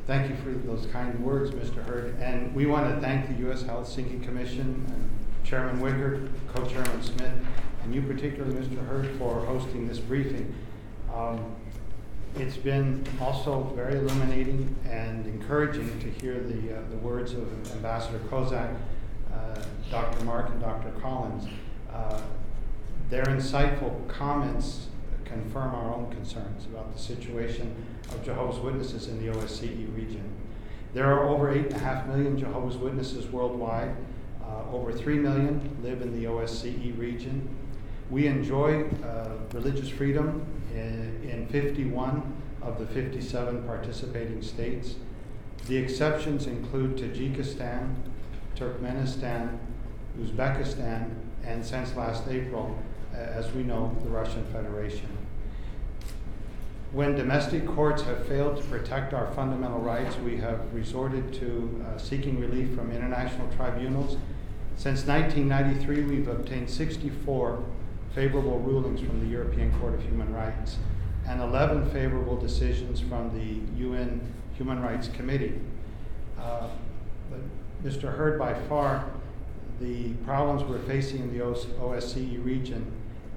Thank you for those kind words, Mr. Hurd. And we want to thank the U.S. Helsinki Commission, and Chairman Wickard, Co-Chairman Smith, and you particularly, Mr. Hurd, for hosting this briefing. It's been also very illuminating and encouraging to hear the words of Ambassador Kozak, Dr. Mark, and Dr. Collins. Their insightful comments confirm our own concerns about the situation of Jehovah's Witnesses in the OSCE region. There are over 8.5 million Jehovah's Witnesses worldwide. Over 3 million live in the OSCE region. We enjoy religious freedom in 51 of the 57 participating states. The exceptions include Tajikistan, Turkmenistan, Uzbekistan, and since last April, as we know, the Russian Federation. When domestic courts have failed to protect our fundamental rights, we have resorted to seeking relief from international tribunals. Since 1993, we've obtained 64 favorable rulings from the European Court of Human Rights and 11 favorable decisions from the UN Human Rights Committee. But Mr. Hurd, by far, the problems we're facing in the OSCE region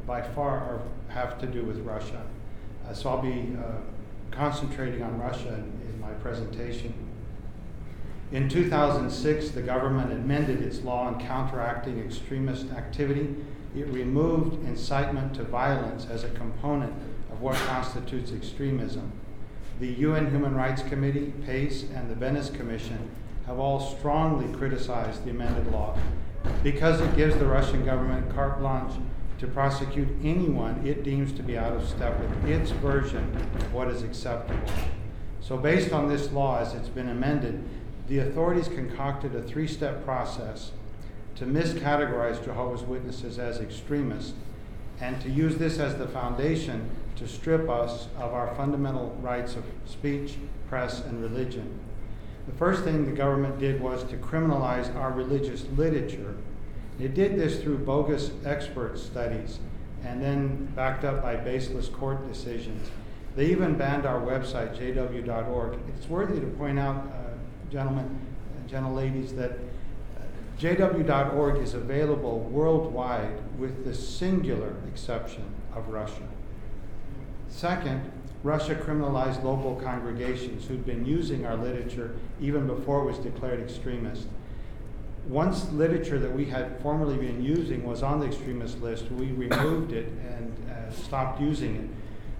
by far have to do with Russia. So I'll be concentrating on Russia in my presentation. In 2006, the government amended its law on counteracting extremist activity. It removed incitement to violence as a component of what constitutes extremism. The UN Human Rights Committee, PACE, and the Venice Commission have all strongly criticized the amended law because it gives the Russian government carte blanche to prosecute anyone it deems to be out of step with its version of what is acceptable. So based on this law as it's been amended, the authorities concocted a three-step process to miscategorize Jehovah's Witnesses as extremists and to use this as the foundation to strip us of our fundamental rights of speech, press, and religion. The first thing the government did was to criminalize our religious literature. It did this through bogus expert studies and then backed up by baseless court decisions. They even banned our website, jw.org. It's worthy to point out, gentlemen and gentleladies, that jw.org is available worldwide with the singular exception of Russia. Second, Russia criminalized local congregations who'd been using our literature even before it was declared extremist. Once literature that we had formerly been using was on the extremist list, we removed it and stopped using it.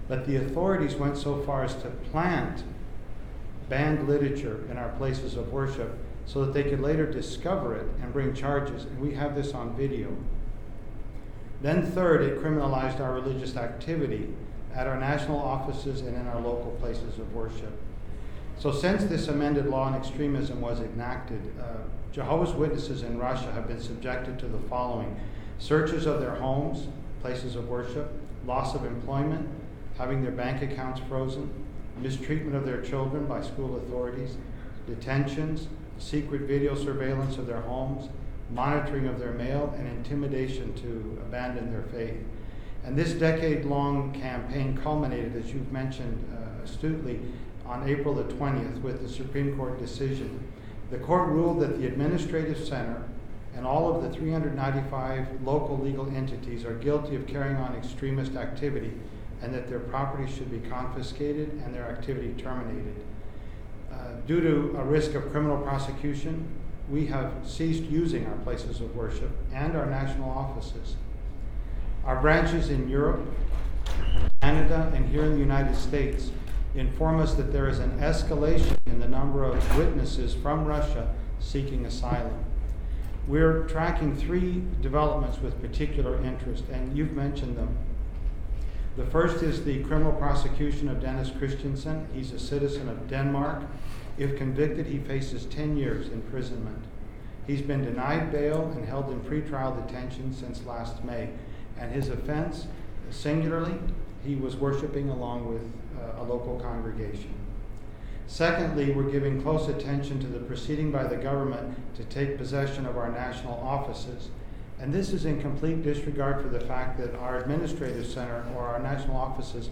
But the authorities went so far as to plant banned literature in our places of worship so that they could later discover it and bring charges. And we have this on video. Then third, it criminalized our religious activity at our national offices and in our local places of worship. So since this amended law on extremism was enacted, Jehovah's Witnesses in Russia have been subjected to the following: searches of their homes, places of worship, loss of employment, having their bank accounts frozen, mistreatment of their children by school authorities, detentions, secret video surveillance of their homes, monitoring of their mail, and intimidation to abandon their faith. And this decade-long campaign culminated, as you've mentioned astutely, on April the 20th with the Supreme Court decision. The court ruled that the administrative center and all of the 395 local legal entities are guilty of carrying on extremist activity and that their property should be confiscated and their activity terminated. Due to a risk of criminal prosecution, we have ceased using our places of worship and our national offices. Our branches in Europe, Canada, and here in the United States inform us that there is an escalation in the number of witnesses from Russia seeking asylum. We're tracking three developments with particular interest, and you've mentioned them. The first is the criminal prosecution of Dennis Christensen. He's a citizen of Denmark. If convicted, he faces 10 years imprisonment. He's been denied bail and held in pretrial detention since last May. And his offense, singularly, he was worshiping along with a local congregation. Secondly, we're giving close attention to the proceeding by the government to take possession of our national offices. And this is in complete disregard for the fact that our administrative center or our national offices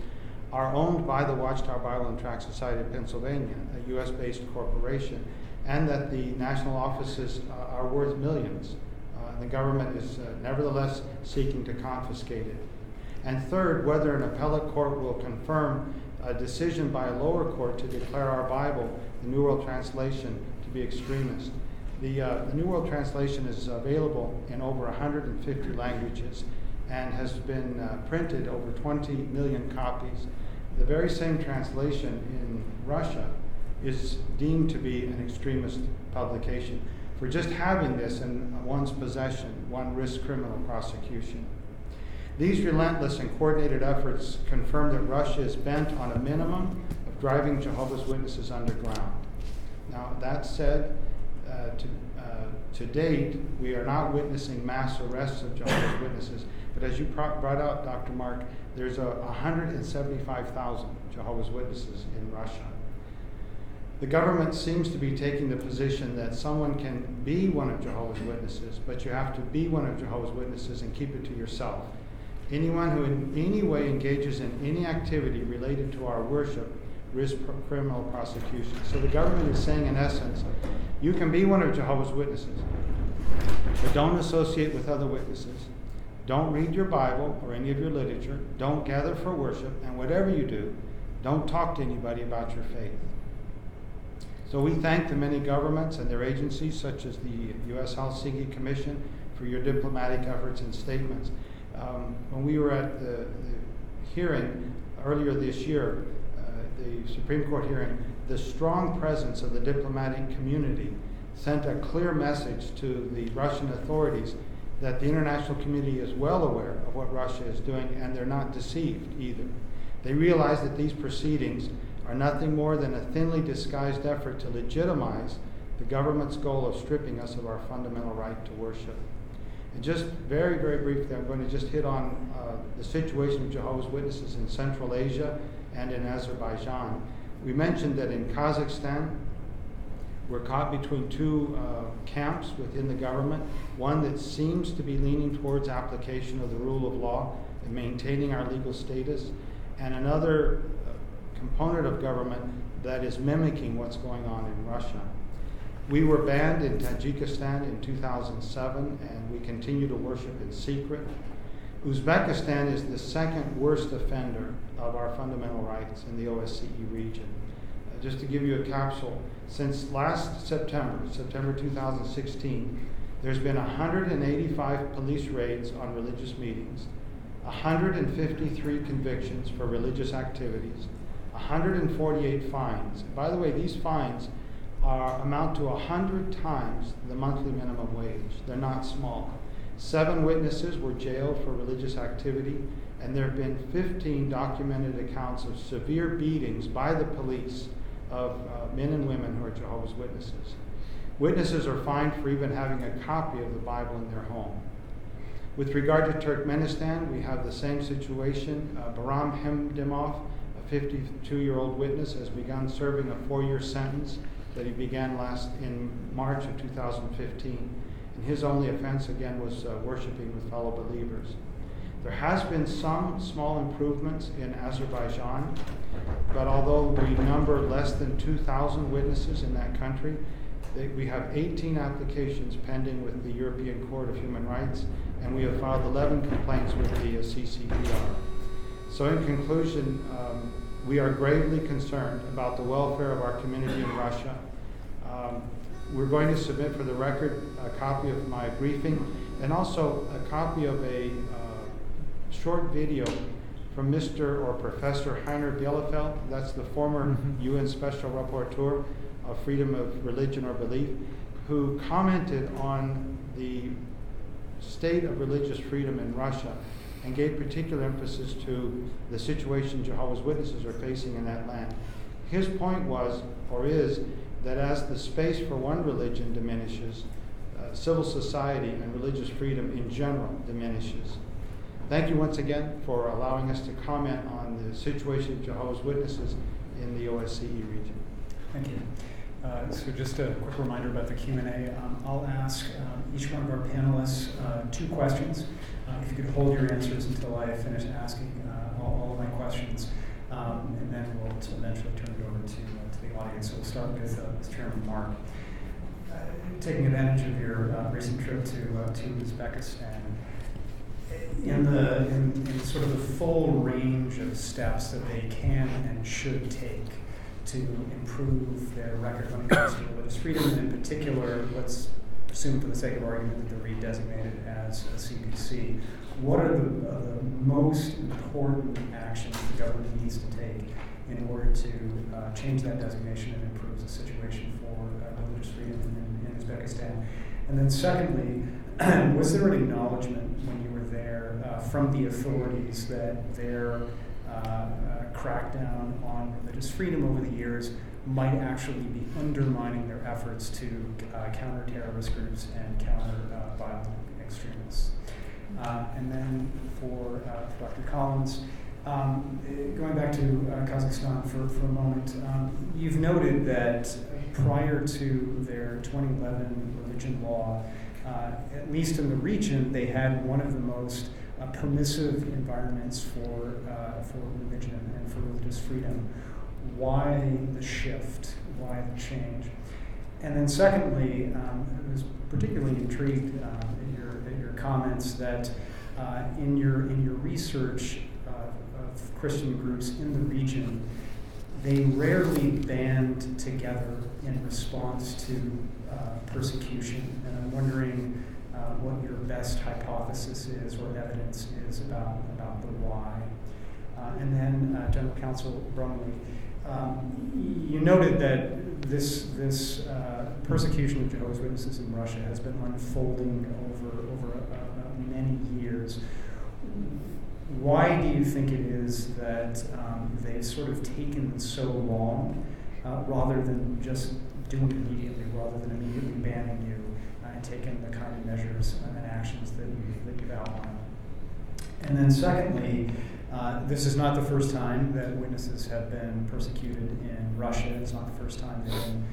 are owned by the Watchtower Bible and Tract Society of Pennsylvania, a US-based corporation, and that the national offices are worth millions. The government is nevertheless seeking to confiscate it. And third, whether an appellate court will confirm a decision by a lower court to declare our Bible, the New World Translation, to be extremist. The New World Translation is available in over 150 languages and has been printed over 20 million copies. The very same translation in Russia is deemed to be an extremist publication. For just having this in one's possession, one risks criminal prosecution. These relentless and coordinated efforts confirm that Russia is bent on a minimum of driving Jehovah's Witnesses underground. Now, that said, to date, we are not witnessing mass arrests of Jehovah's Witnesses. But as you brought out, Dr. Mark, there's 175,000 Jehovah's Witnesses in Russia. The government seems to be taking the position that someone can be one of Jehovah's Witnesses, but you have to be one of Jehovah's Witnesses and keep it to yourself. Anyone who in any way engages in any activity related to our worship risks criminal prosecution. So the government is saying, in essence, you can be one of Jehovah's Witnesses, but don't associate with other witnesses. Don't read your Bible or any of your literature. Don't gather for worship. And whatever you do, don't talk to anybody about your faith. So we thank the many governments and their agencies, such as the USCIRF Commission, for your diplomatic efforts and statements. When we were at the hearing earlier this year, the Supreme Court hearing, the strong presence of the diplomatic community sent a clear message to the Russian authorities that the international community is well aware of what Russia is doing, and they're not deceived either. They realize that these proceedings are nothing more than a thinly disguised effort to legitimize the government's goal of stripping us of our fundamental right to worship. And just very, very briefly, I'm going to just hit on the situation of Jehovah's Witnesses in Central Asia and in Azerbaijan. We mentioned that in Kazakhstan, we're caught between two camps within the government, one that seems to be leaning towards application of the rule of law and maintaining our legal status, and another component of government that is mimicking what's going on in Russia. We were banned in Tajikistan in 2007, and we continue to worship in secret. Uzbekistan is the second worst offender of our fundamental rights in the OSCE region. Just to give you a capsule, since last September 2016, there's been 185 police raids on religious meetings, 153 convictions for religious activities, 148 fines. By the way, these fines amount to 100 times the monthly minimum wage. They're not small. 7 witnesses were jailed for religious activity, and there have been 15 documented accounts of severe beatings by the police of men and women who are Jehovah's Witnesses. Witnesses are fined for even having a copy of the Bible in their home. With regard to Turkmenistan, we have the same situation. Baram Hemdimov, a 52-year-old witness, has begun serving a 4-year sentence that he began in March of 2015. And his only offense, again, was worshiping with fellow believers. There has been some small improvements in Azerbaijan, but although we number less than 2,000 witnesses in that country, we have 18 applications pending with the European Court of Human Rights, and we have filed 11 complaints with the CCPR. So in conclusion, we are gravely concerned about the welfare of our community in Russia. We're going to submit for the record a copy of my briefing and also a copy of a short video from Mr. or Professor Heiner Bielefeld. That's the former UN Special Rapporteur of Freedom of Religion or Belief, who commented on the state of religious freedom in Russia and gave particular emphasis to the situation Jehovah's Witnesses are facing in that land. His point was, or is, that as the space for one religion diminishes, civil society and religious freedom in general diminishes. Thank you once again for allowing us to comment on the situation of Jehovah's Witnesses in the OSCE region. Thank you. So just a quick reminder about the Q&A. I'll ask each one of our panelists 2 questions. If you could hold your answers until I finish asking all of my questions, and then we'll eventually turn it over to the audience. So we'll start with Chairman Mark. Taking advantage of your recent trip to Uzbekistan, in sort of the full range of steps that they can and should take to improve their record when it comes to religious freedom, and in particular, let's assume for the sake of argument that they're redesignated as a CPC. What are the most important actions the government needs to take in order to change that designation and improve the situation for religious freedom in Uzbekistan? And then secondly, was there an acknowledgement when you were there from the authorities that their crackdown on religious freedom over the years might actually be undermining their efforts to counter terrorist groups and counter violent extremists. And then for Dr. Collins, going back to Kazakhstan for a moment, you've noted that prior to their 2011 religion law, at least in the region, they had one of the most permissive environments for religion and for religious freedom. Why the shift? Why the change? And then secondly, I was particularly intrigued at your comments that in your research of Christian groups in the region, they rarely band together in response to persecution. And I'm wondering what your best hypothesis is or evidence is about the why. And then General Counsel Brumley, you noted that this persecution of Jehovah's Witnesses in Russia has been unfolding over many years. Why do you think it is that they've sort of taken so long rather than just doing it immediately, rather than immediately banning you and taking the kind of measures and actions that you've outlined? And then secondly, this is not the first time that witnesses have been persecuted in Russia. It's not the first time they've been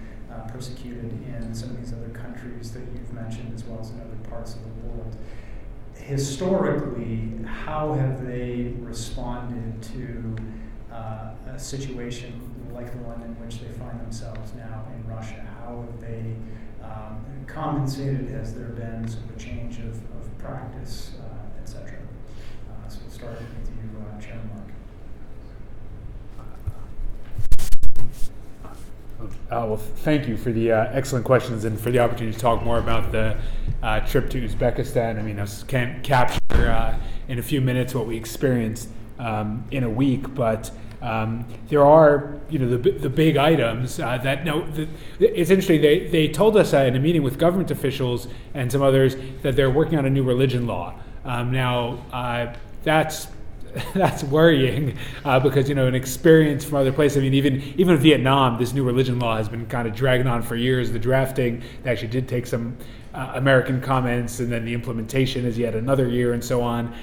persecuted in some of these other countries that you've mentioned, as well as in other parts of the world. Historically, how have they responded to a situation like the one in which they find themselves now in Russia? How have they compensated? Has there been sort of a change of practice, etc.? So we'll start with you, Chairman Mark. Well, thank you for the excellent questions and for the opportunity to talk more about the trip to Uzbekistan. I mean, I can't capture in a few minutes what we experienced in a week, but there are, the big items it's interesting. They told us in a meeting with government officials and some others that they're working on a new religion law. Now, that's worrying because an experience from other places. I mean, even Vietnam, this new religion law has been kind of dragging on for years. The drafting, they actually did take some American comments, and then the implementation is yet another year, and so on.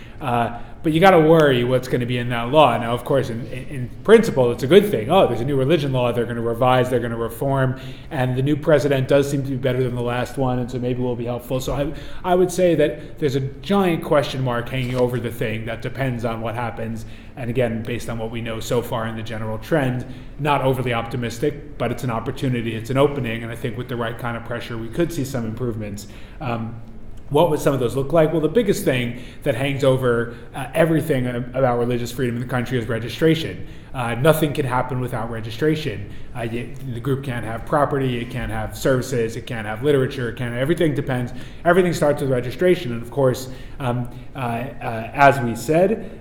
But you got to worry what's going to be in that law. Now, of course, in principle, it's a good thing. Oh, there's a new religion law. They're going to revise. They're going to reform. And the new president does seem to be better than the last one, and so maybe will be helpful. So I would say that there's a giant question mark hanging over the thing that depends on what happens. And again, based on what we know so far in the general trend, not overly optimistic, but it's an opportunity. It's an opening. And I think with the right kind of pressure, we could see some improvements. What would some of those look like? Well, the biggest thing that hangs over everything about religious freedom in the country is registration. Nothing can happen without registration. The group can't have property, it can't have services, it can't have literature, everything depends. Everything starts with registration. And of course, as we said,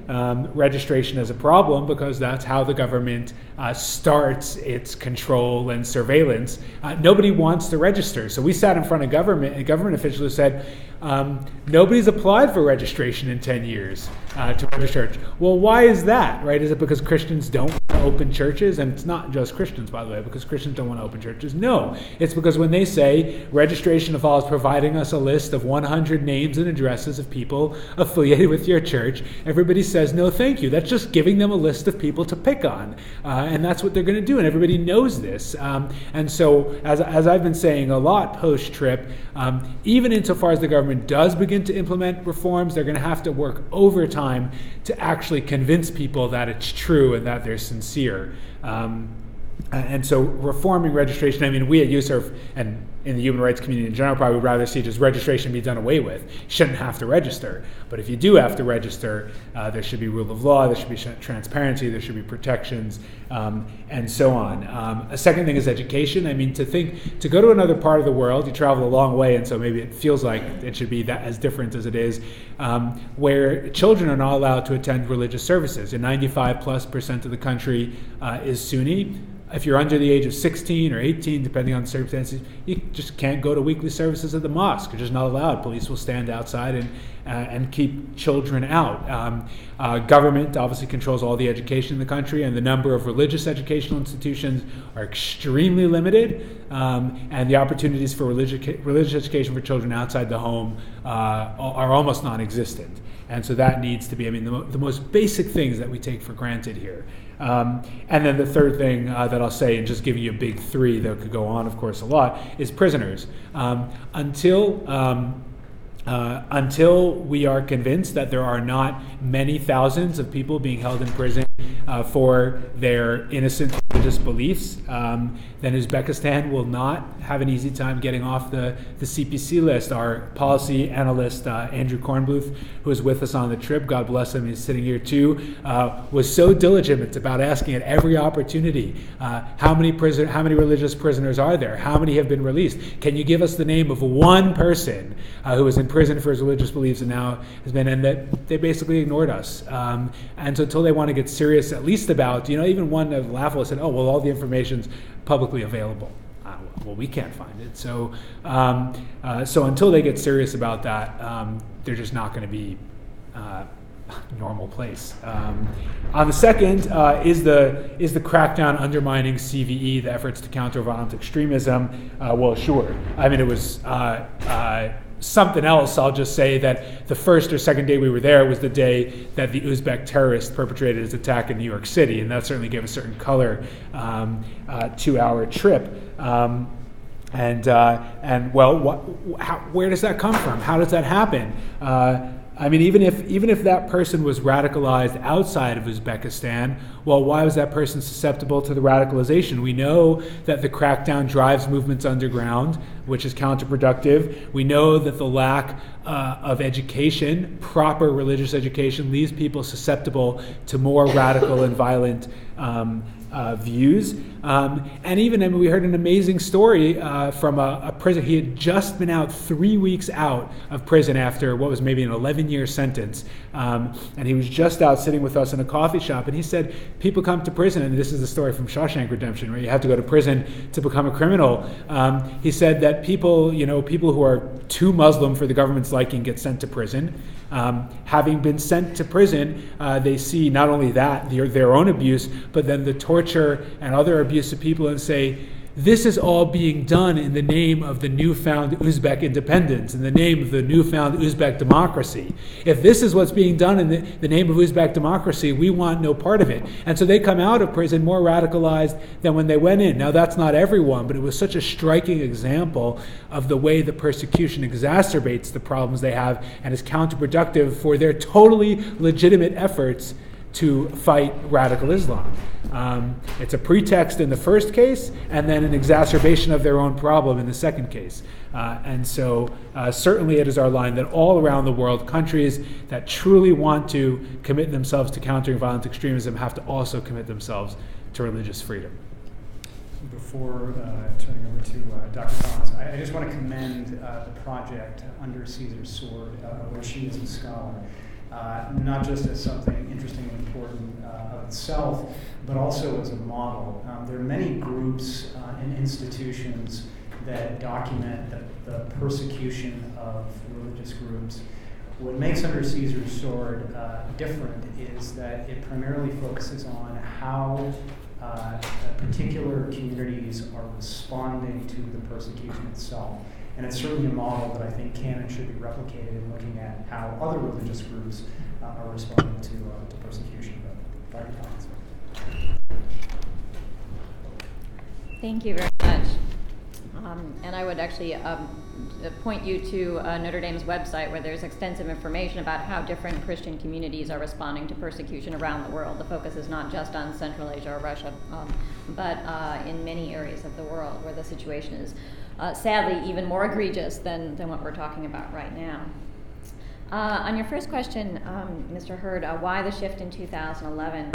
registration is a problem because that's how the government starts its control and surveillance. Nobody wants to register. So we sat in front of government officials who said, nobody's applied for registration in 10 years to register church. Well, why is that, right? Is it because Christians don't want to open churches? And it's not just Christians, by the way, because Christians don't want to open churches. No, it's because when they say registration involves providing us a list of 100 names and addresses of people affiliated with your church, everybody says, no, thank you. That's just giving them a list of people to pick on. And that's what they're going to do. And everybody knows this. And so, as I've been saying a lot post-trip, even insofar as the government does begin to implement reforms, they're going to have to work overtime to actually convince people that it's true and that they're sincere. And so reforming registration, I mean, we at USCIRF and in the human rights community in general probably would rather see just registration be done away with. You shouldn't have to register. But if you do have to register, there should be rule of law, there should be transparency, there should be protections, and so on. A second thing is education. I mean, to go to another part of the world, you travel a long way, and so maybe it feels like it should be that as different as it is, where children are not allowed to attend religious services. And 95+% of the country is Sunni. If you're under the age of 16 or 18, depending on the circumstances, you just can't go to weekly services at the mosque. They're just not allowed. Police will stand outside and keep children out. Government obviously controls all the education in the country, and the number of religious educational institutions are extremely limited, and the opportunities for religious education for children outside the home are almost non-existent. And so that needs to be, the most basic things that we take for granted here. And then the third thing that I'll say, and just giving you a big three that could go on, of course, a lot, is prisoners. Until we are convinced that there are not many thousands of people being held in prison for their innocent religious beliefs, then Uzbekistan will not have an easy time getting off the CPC list. Our policy analyst, Andrew Kornbluth, who is with us on the trip, God bless him, he's sitting here too, was so diligent about asking at every opportunity, how many religious prisoners are there? How many have been released? Can you give us the name of one person who was in prison for his religious beliefs and now has been, and that they basically ignored us. And so until they want to get serious, at least about, even one of laughable said, oh, well, all the information's publicly available. Well, we can't find it. So until they get serious about that, they're just not going to be normal place. On the second is the crackdown undermining CVE, the efforts to counter violent extremism. Well, sure. It was something else. I'll just say that the first or second day we were there was the day that the Uzbek terrorist perpetrated his attack in New York City, and that certainly gave a certain color to our trip. Where does that come from? How does that happen? Even if that person was radicalized outside of Uzbekistan, well, why was that person susceptible to the radicalization? We know that the crackdown drives movements underground, which is counterproductive. We know that the lack of education, proper religious education, leaves people susceptible to more radical and violent views. And even, we heard an amazing story from a prison. He had just been out 3 weeks out of prison after what was maybe an 11-year sentence. And he was just out sitting with us in a coffee shop, and he said, people come to prison, and this is the story from Shawshank Redemption, where you have to go to prison to become a criminal. He said that people who are too Muslim for the government's liking get sent to prison. Having been sent to prison, they see not only that, their own abuse, but then the torture and other abuse of people, and say, this is all being done in the name of the newfound Uzbek independence, in the name of the newfound Uzbek democracy. If this is what's being done in the name of Uzbek democracy, we want no part of it. And so they come out of prison more radicalized than when they went in. Now, that's not everyone, but it was such a striking example of the way the persecution exacerbates the problems they have and is counterproductive for their totally legitimate efforts to fight radical Islam. It's a pretext in the first case, and then an exacerbation of their own problem in the second case. And so certainly it is our line that all around the world, countries that truly want to commit themselves to countering violent extremism have to also commit themselves to religious freedom. Before turning over to Dr. Collins, I just want to commend the project Under Caesar's Sword, where she is a scholar. Not just as something interesting and important of itself, but also as a model. There are many groups and institutions that document the persecution of religious groups. What makes Under Caesar's Sword different is that it primarily focuses on how particular communities are responding to the persecution itself. And it's certainly a model that I think can and should be replicated in looking at how other religious groups are responding to persecution. But Dr. Collins. Thank you very much. And I would actually point you to Notre Dame's website, where there's extensive information about how different Christian communities are responding to persecution around the world. The focus is not just on Central Asia or Russia, but in many areas of the world where the situation is sadly even more egregious than what we're talking about right now. On your first question, Mr. Hurd, why the shift in 2011?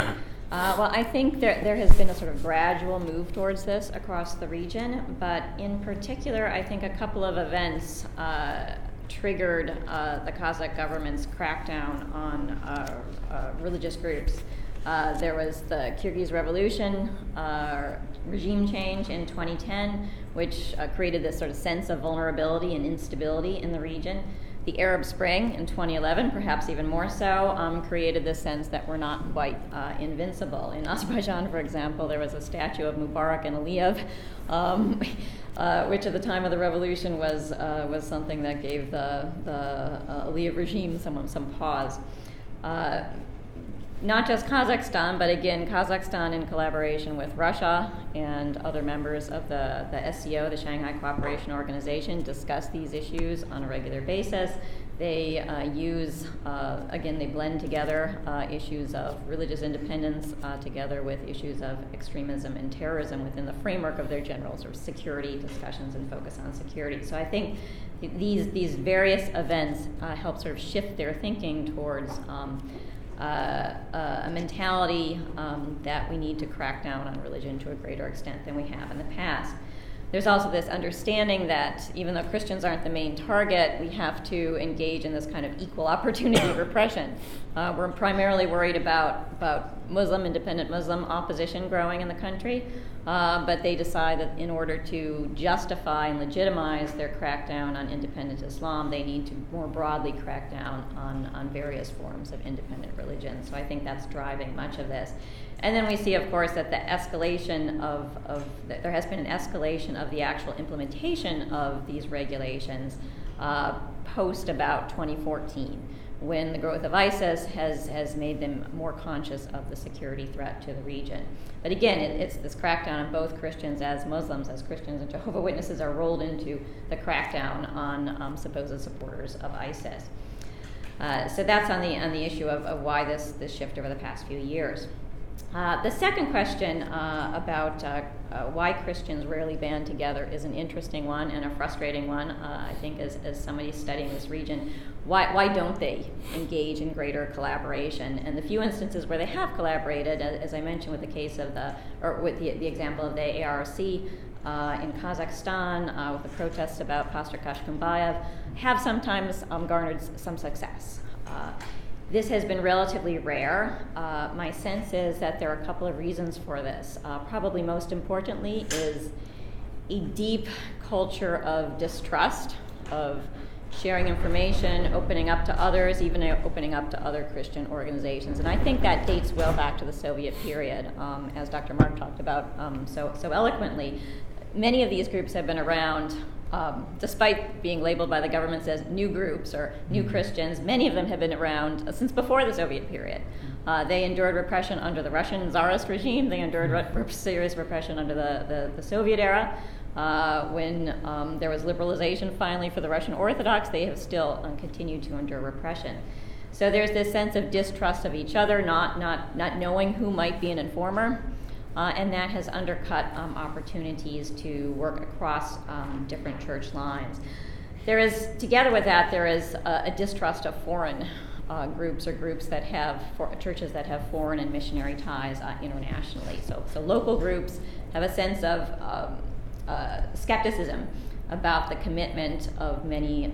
Well, I think there has been a sort of gradual move towards this across the region, but in particular, I think a couple of events triggered the Kozak government's crackdown on religious groups. There was the Kyrgyz Revolution, regime change in 2010, which created this sort of sense of vulnerability and instability in the region. The Arab Spring in 2011, perhaps even more so, created this sense that we're not quite invincible. In Azerbaijan, for example, there was a statue of Mubarak and Aliyev, which at the time of the revolution was something that gave the Aliyev regime some pause. Not just Kazakhstan, but again, Kazakhstan in collaboration with Russia and other members of the SCO, the Shanghai Cooperation Organization, discuss these issues on a regular basis. They they blend together issues of religious independence together with issues of extremism and terrorism within the framework of their general sort of security discussions and focus on security. So I think these various events help sort of shift their thinking towards a mentality that we need to crack down on religion to a greater extent than we have in the past. There's also this understanding that even though Christians aren't the main target, we have to engage in this kind of equal opportunity repression. We're primarily worried about independent Muslim opposition growing in the country, but they decide that in order to justify and legitimize their crackdown on independent Islam, they need to more broadly crack down on various forms of independent religion. So I think that's driving much of this. And then we see, of course, that there has been an escalation of the actual implementation of these regulations post about 2014, when the growth of ISIS has made them more conscious of the security threat to the region. But again, it's this crackdown on both Christians as Muslims, as Christians and Jehovah's Witnesses are rolled into the crackdown on supposed supporters of ISIS. So that's on the issue of why this shift over the past few years. The second question about why Christians rarely band together is an interesting one and a frustrating one, I think, as somebody studying this region. Why don't they engage in greater collaboration? And the few instances where they have collaborated, as I mentioned with the case of with the example of the ARC in Kazakhstan, with the protests about Pastor Kashkumbayev, have sometimes garnered some success. This has been relatively rare. My sense is that there are a couple of reasons for this. Probably most importantly is a deep culture of distrust, of sharing information, opening up to others, even opening up to other Christian organizations. And I think that dates well back to the Soviet period, as Dr. Mark talked about so eloquently. Many of these groups have been around despite being labeled by the governments as new groups or new Christians. Many of them have been around since before the Soviet period. They endured repression under the Russian Tsarist regime. They endured serious repression under the Soviet era. When there was liberalization finally for the Russian Orthodox, they have still continued to endure repression. So there's this sense of distrust of each other, not knowing who might be an informer. And that has undercut opportunities to work across different church lines. Together with that, there is a distrust of foreign groups or groups that have churches that have foreign and missionary ties internationally. So local groups have a sense of skepticism about the commitment of many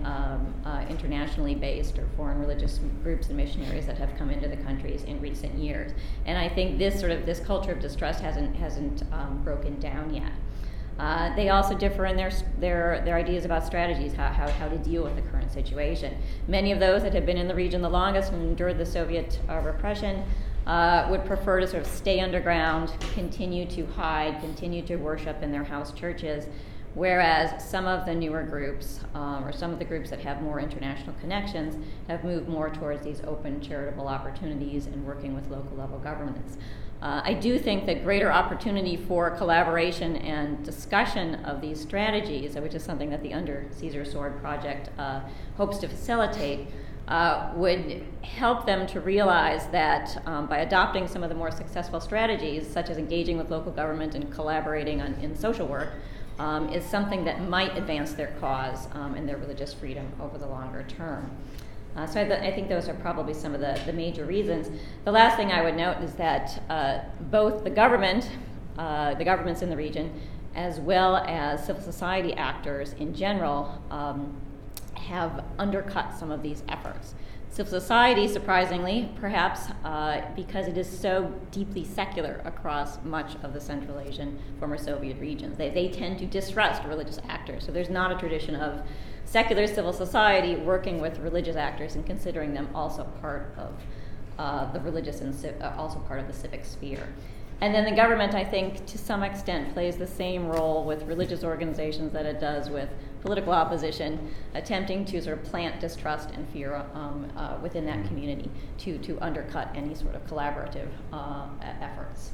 internationally based or foreign religious groups and missionaries that have come into the countries in recent years. And I think this culture of distrust hasn't broken down yet. They also differ in their ideas about strategies, how to deal with the current situation. Many of those that have been in the region the longest and endured the Soviet repression would prefer to sort of stay underground, continue to hide, continue to worship in their house churches, whereas some of the newer groups, or some of the groups that have more international connections, have moved more towards these open charitable opportunities and working with local level governments. I do think that greater opportunity for collaboration and discussion of these strategies, which is something that the Under Caesar Sword Project hopes to facilitate, would help them to realize that by adopting some of the more successful strategies, such as engaging with local government and collaborating in social work, is something that might advance their cause and their religious freedom over the longer term. So I think those are probably some of the major reasons. The last thing I would note is that both the governments in the region, as well as civil society actors in general, have undercut some of these efforts. Civil society, surprisingly, perhaps because it is so deeply secular across much of the Central Asian former Soviet regions. They tend to distrust religious actors. So there's not a tradition of secular civil society working with religious actors and considering them also part of the religious and also part of the civic sphere. And then the government, I think, to some extent plays the same role with religious organizations that it does with political opposition, attempting to sort of plant distrust and fear within that community to undercut any sort of collaborative efforts.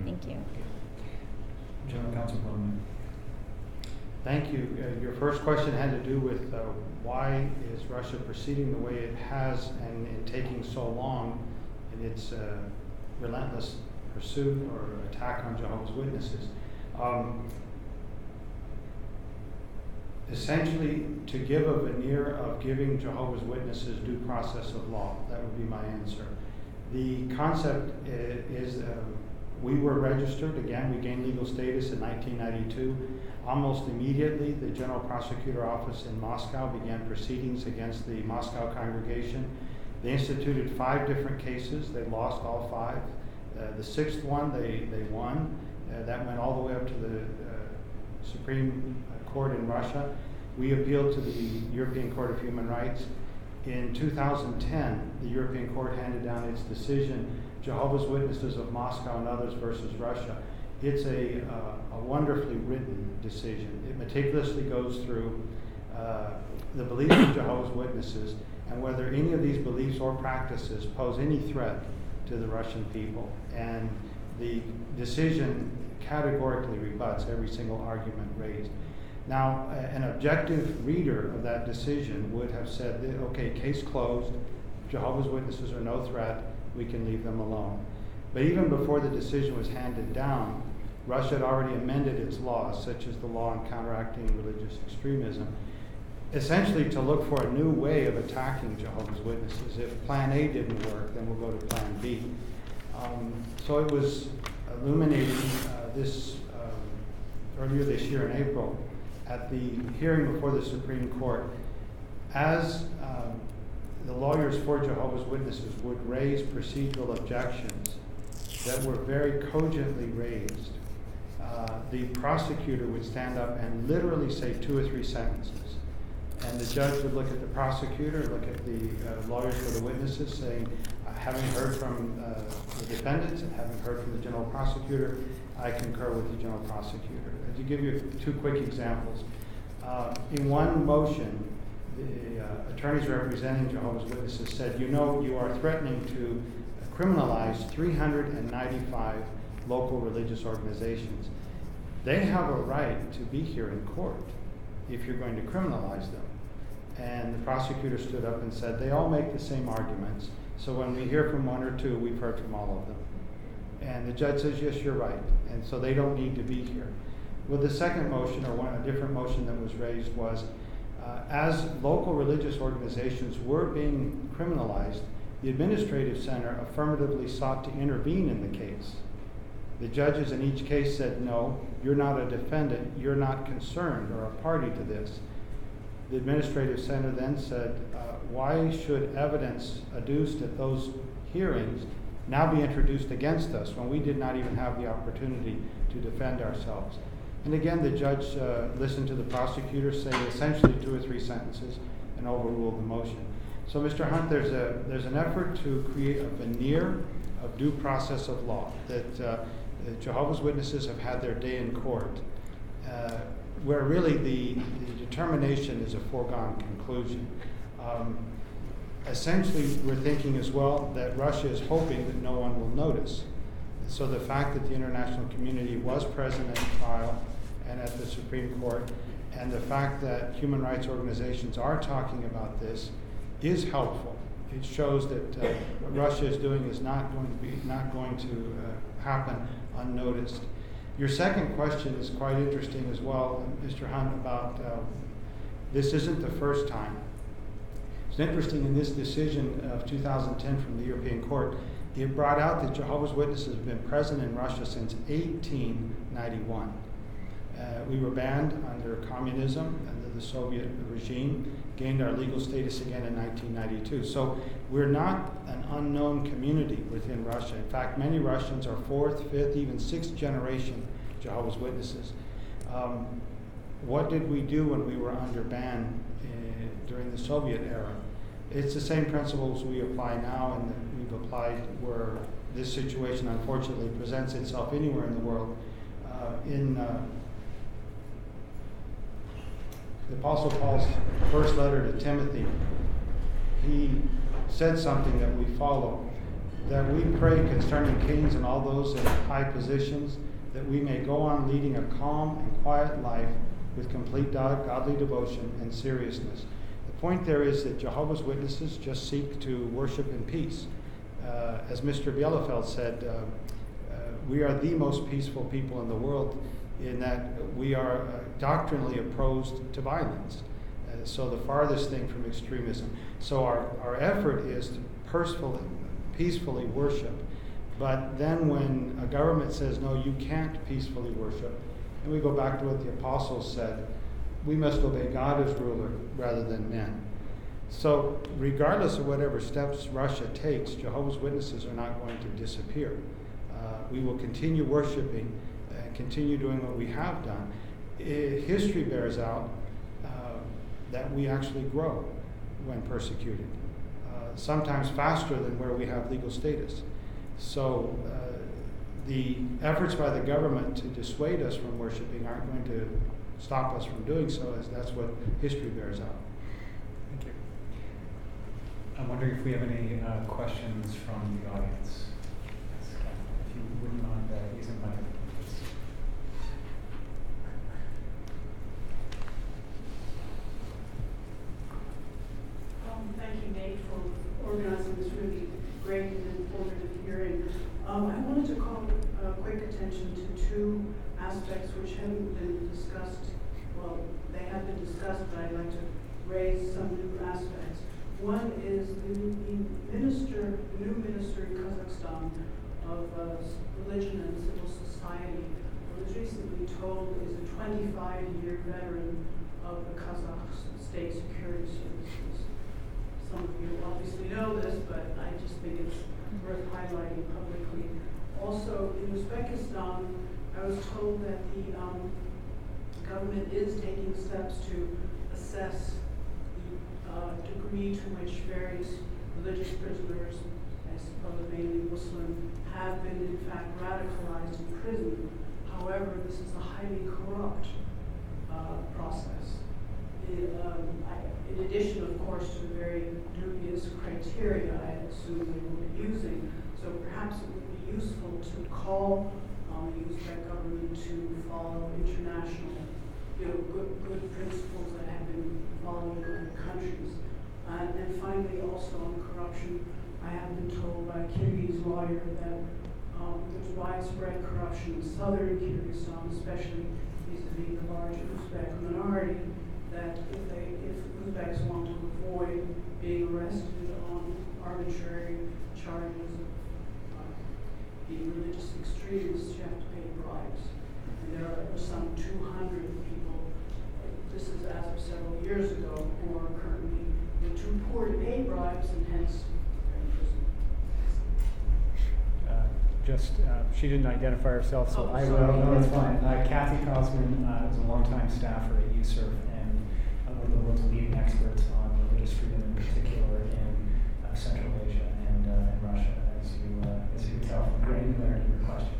Thank you. General Counsel Bowman. Thank you. Your first question had to do with why is Russia proceeding the way it has and taking so long in its relentless pursuit or attack on Jehovah's Witnesses. Essentially, to give a veneer of giving Jehovah's Witnesses due process of law. That would be my answer. The concept is we were registered. Again, we gained legal status in 1992. Almost immediately, the General Prosecutor Office in Moscow began proceedings against the Moscow congregation. They instituted 5 different cases. They lost all 5. The 6th one, they won. That went all the way up to the Supreme Court in Russia. We appealed to the European Court of Human Rights. In 2010, the European Court handed down its decision, Jehovah's Witnesses of Moscow and Others versus Russia. It's a wonderfully written decision. It meticulously goes through the beliefs of Jehovah's Witnesses and whether any of these beliefs or practices pose any threat to the Russian people. And the decision categorically rebuts every single argument raised. Now, an objective reader of that decision would have said, okay, case closed, Jehovah's Witnesses are no threat, we can leave them alone. But even before the decision was handed down, Russia had already amended its laws, such as the law on counteracting religious extremism, essentially to look for a new way of attacking Jehovah's Witnesses. If Plan A didn't work, then we'll go to Plan B. So it was illuminating earlier this year in April at the hearing before the Supreme Court, as the lawyers for Jehovah's Witnesses would raise procedural objections that were very cogently raised, the prosecutor would stand up and literally say 2 or 3 sentences. And the judge would look at the prosecutor, look at the lawyers for the witnesses, saying, having heard from the defendants and having heard from the general prosecutor, I concur with the general prosecutor. To give you 2 quick examples. In one motion, the attorneys representing Jehovah's Witnesses said, you know, you are threatening to criminalize 395 local religious organizations. They have a right to be here in court if you're going to criminalize them. And the prosecutor stood up and said, they all make the same arguments. So when we hear from 1 or 2, we've heard from all of them. And the judge says, yes, you're right. And so they don't need to be here. Well, the second motion, or a different motion that was raised was, as local religious organizations were being criminalized, the administrative center affirmatively sought to intervene in the case. The judges in each case said, no, you're not a defendant, you're not concerned or a party to this. The administrative center then said, why should evidence adduced at those hearings now be introduced against us when we did not even have the opportunity to defend ourselves? And again, the judge listened to the prosecutor say essentially 2 or 3 sentences and overruled the motion. So, Mr. Hunt, there's an effort to create a veneer of due process of law, that the Jehovah's Witnesses have had their day in court, where really the determination is a foregone conclusion. Essentially, we're thinking as well that Russia is hoping that no one will notice. So the fact that the international community was present at the trial and at the Supreme Court, and the fact that human rights organizations are talking about this is helpful. It shows that what Russia is doing is not going to happen unnoticed. Your second question is quite interesting as well, Mr. Hunt, about this isn't the first time. It's interesting, in this decision of 2010 from the European Court, it brought out that Jehovah's Witnesses have been present in Russia since 1891. We were banned under communism, under the Soviet regime, gained our legal status again in 1992. So we're not an unknown community within Russia. In fact, many Russians are fourth, fifth, even sixth generation Jehovah's Witnesses. What did we do when we were under ban during the Soviet era? It's the same principles we apply now and that we've applied where this situation unfortunately presents itself anywhere in the world. The Apostle Paul's first letter to Timothy, he said something that we follow, that we pray concerning kings and all those in high positions, that we may go on leading a calm and quiet life with complete godly devotion and seriousness. The point there is that Jehovah's Witnesses just seek to worship in peace. As Mr. Bielefeld said, we are the most peaceful people in the world in that we are doctrinally opposed to violence. So the farthest thing from extremism. So our effort is to peacefully worship. But then when a government says, no, you can't peacefully worship, and we go back to what the apostles said, we must obey God as ruler rather than men. So regardless of whatever steps Russia takes, Jehovah's Witnesses are not going to disappear. We will continue worshiping and continue doing what we have done. History bears out that we actually grow when persecuted, sometimes faster than where we have legal status. So the efforts by the government to dissuade us from worshiping aren't going to stop us from doing so, as that's what history bears out. Thank you. I'm wondering if we have any questions from the audience. Yes, if you wouldn't mind using the microphone. Thank you, Nate, for organizing this really great and informative hearing. I wanted to call quick attention to two aspects which haven't been discussed. Well, they have been discussed, but I'd like to raise some new aspects. One is the new minister in Kazakhstan of religion and civil society was recently told is a 25-year veteran of the Kazakh state security services. Some of you obviously know this, but I just think it's worth highlighting publicly. Also, in Uzbekistan, I was told that the government is taking steps to assess the degree to which various religious prisoners, I suppose mainly Muslim, have been in fact radicalized in prison. However, this is a highly corrupt process. In addition, of course, to the very dubious criteria I assume they were using, so perhaps it would be useful to call on the Uzbek government to follow international, good principles that have been followed in other countries. And finally, also on corruption, I have been told by a Kyrgyz lawyer that there's widespread corruption in southern Kyrgyzstan, especially vis-a-vis the large Uzbek minority, that if Uzbeks want to avoid being arrested on arbitrary charges of being religious extremists, you have to pay bribes. And there are some 200 people, this is as of several years ago, who are currently too poor to pay bribes and hence are in prison. She didn't identify herself, so I will. Sorry. No, it's fine. Kathy Kozman is a longtime staffer at USCIRF and one of the world's leading experts on religious freedom, in particular in Central Asia and Russia, as you can tell from the granularity of your question.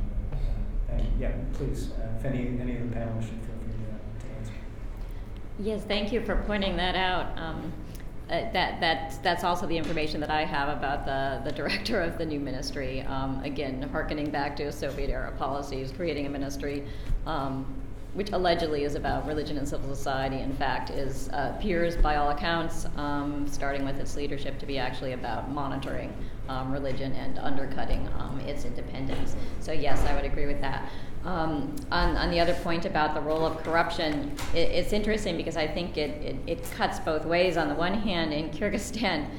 Thank you. Yeah, please. If any of the panelists should feel free to answer. Yes, thank you for pointing that out. That's also the information that I have about the director of the new ministry. Again, hearkening back to Soviet-era policies, creating a ministry which allegedly is about religion and civil society. In fact, appears by all accounts, starting with its leadership, to be actually about monitoring religion and undercutting its independence. So yes, I would agree with that. On the other point about the role of corruption, it's interesting because I think it cuts both ways. On the one hand, in Kyrgyzstan,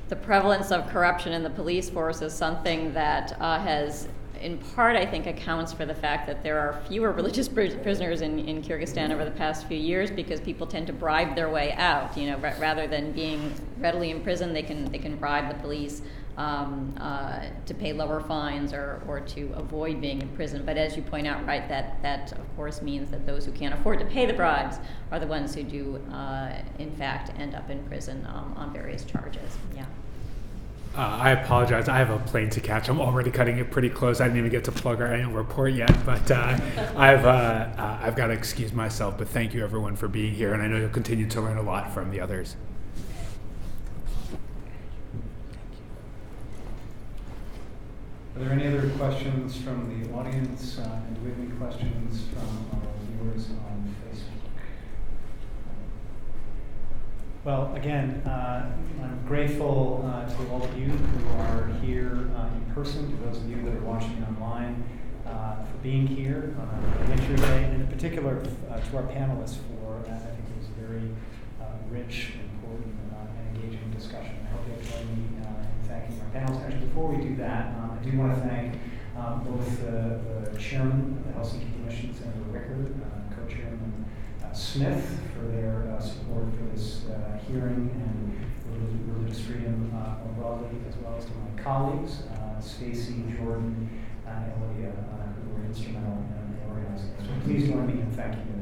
the prevalence of corruption in the police force is something that has in part, I think, accounts for the fact that there are fewer religious prisoners in Kyrgyzstan over the past few years, because people tend to bribe their way out. Rather than being readily imprisoned, they can bribe the police to pay lower fines or to avoid being imprisoned. But as you point out, right, that of course means that those who can't afford to pay the bribes are the ones who do, in fact, end up in prison on various charges. Yeah. I apologize. I have a plane to catch. I'm already cutting it pretty close. I didn't even get to plug our annual report yet, but I've got to excuse myself. But thank you, everyone, for being here, and I know you'll continue to learn a lot from the others. Are there any other questions from the audience? And do we have any questions from our viewers on Facebook? Well, again, I'm grateful to all of you who are here in person, to those of you that are watching online, for being here on a winter day, and in particular to our panelists for, I think it was a very rich, important, and engaging discussion. I hope you'll join me in thanking our panelists. Actually, before we do that, I do want to thank both the chairman of the Helsinki Commission, Senator Rickard, co-chairman Smith, for their support for this hearing and religious freedom more broadly, as well as to my colleagues, Stacy, Jordan, and Lydia, who were instrumental in organizing this. So please join me in thanking them.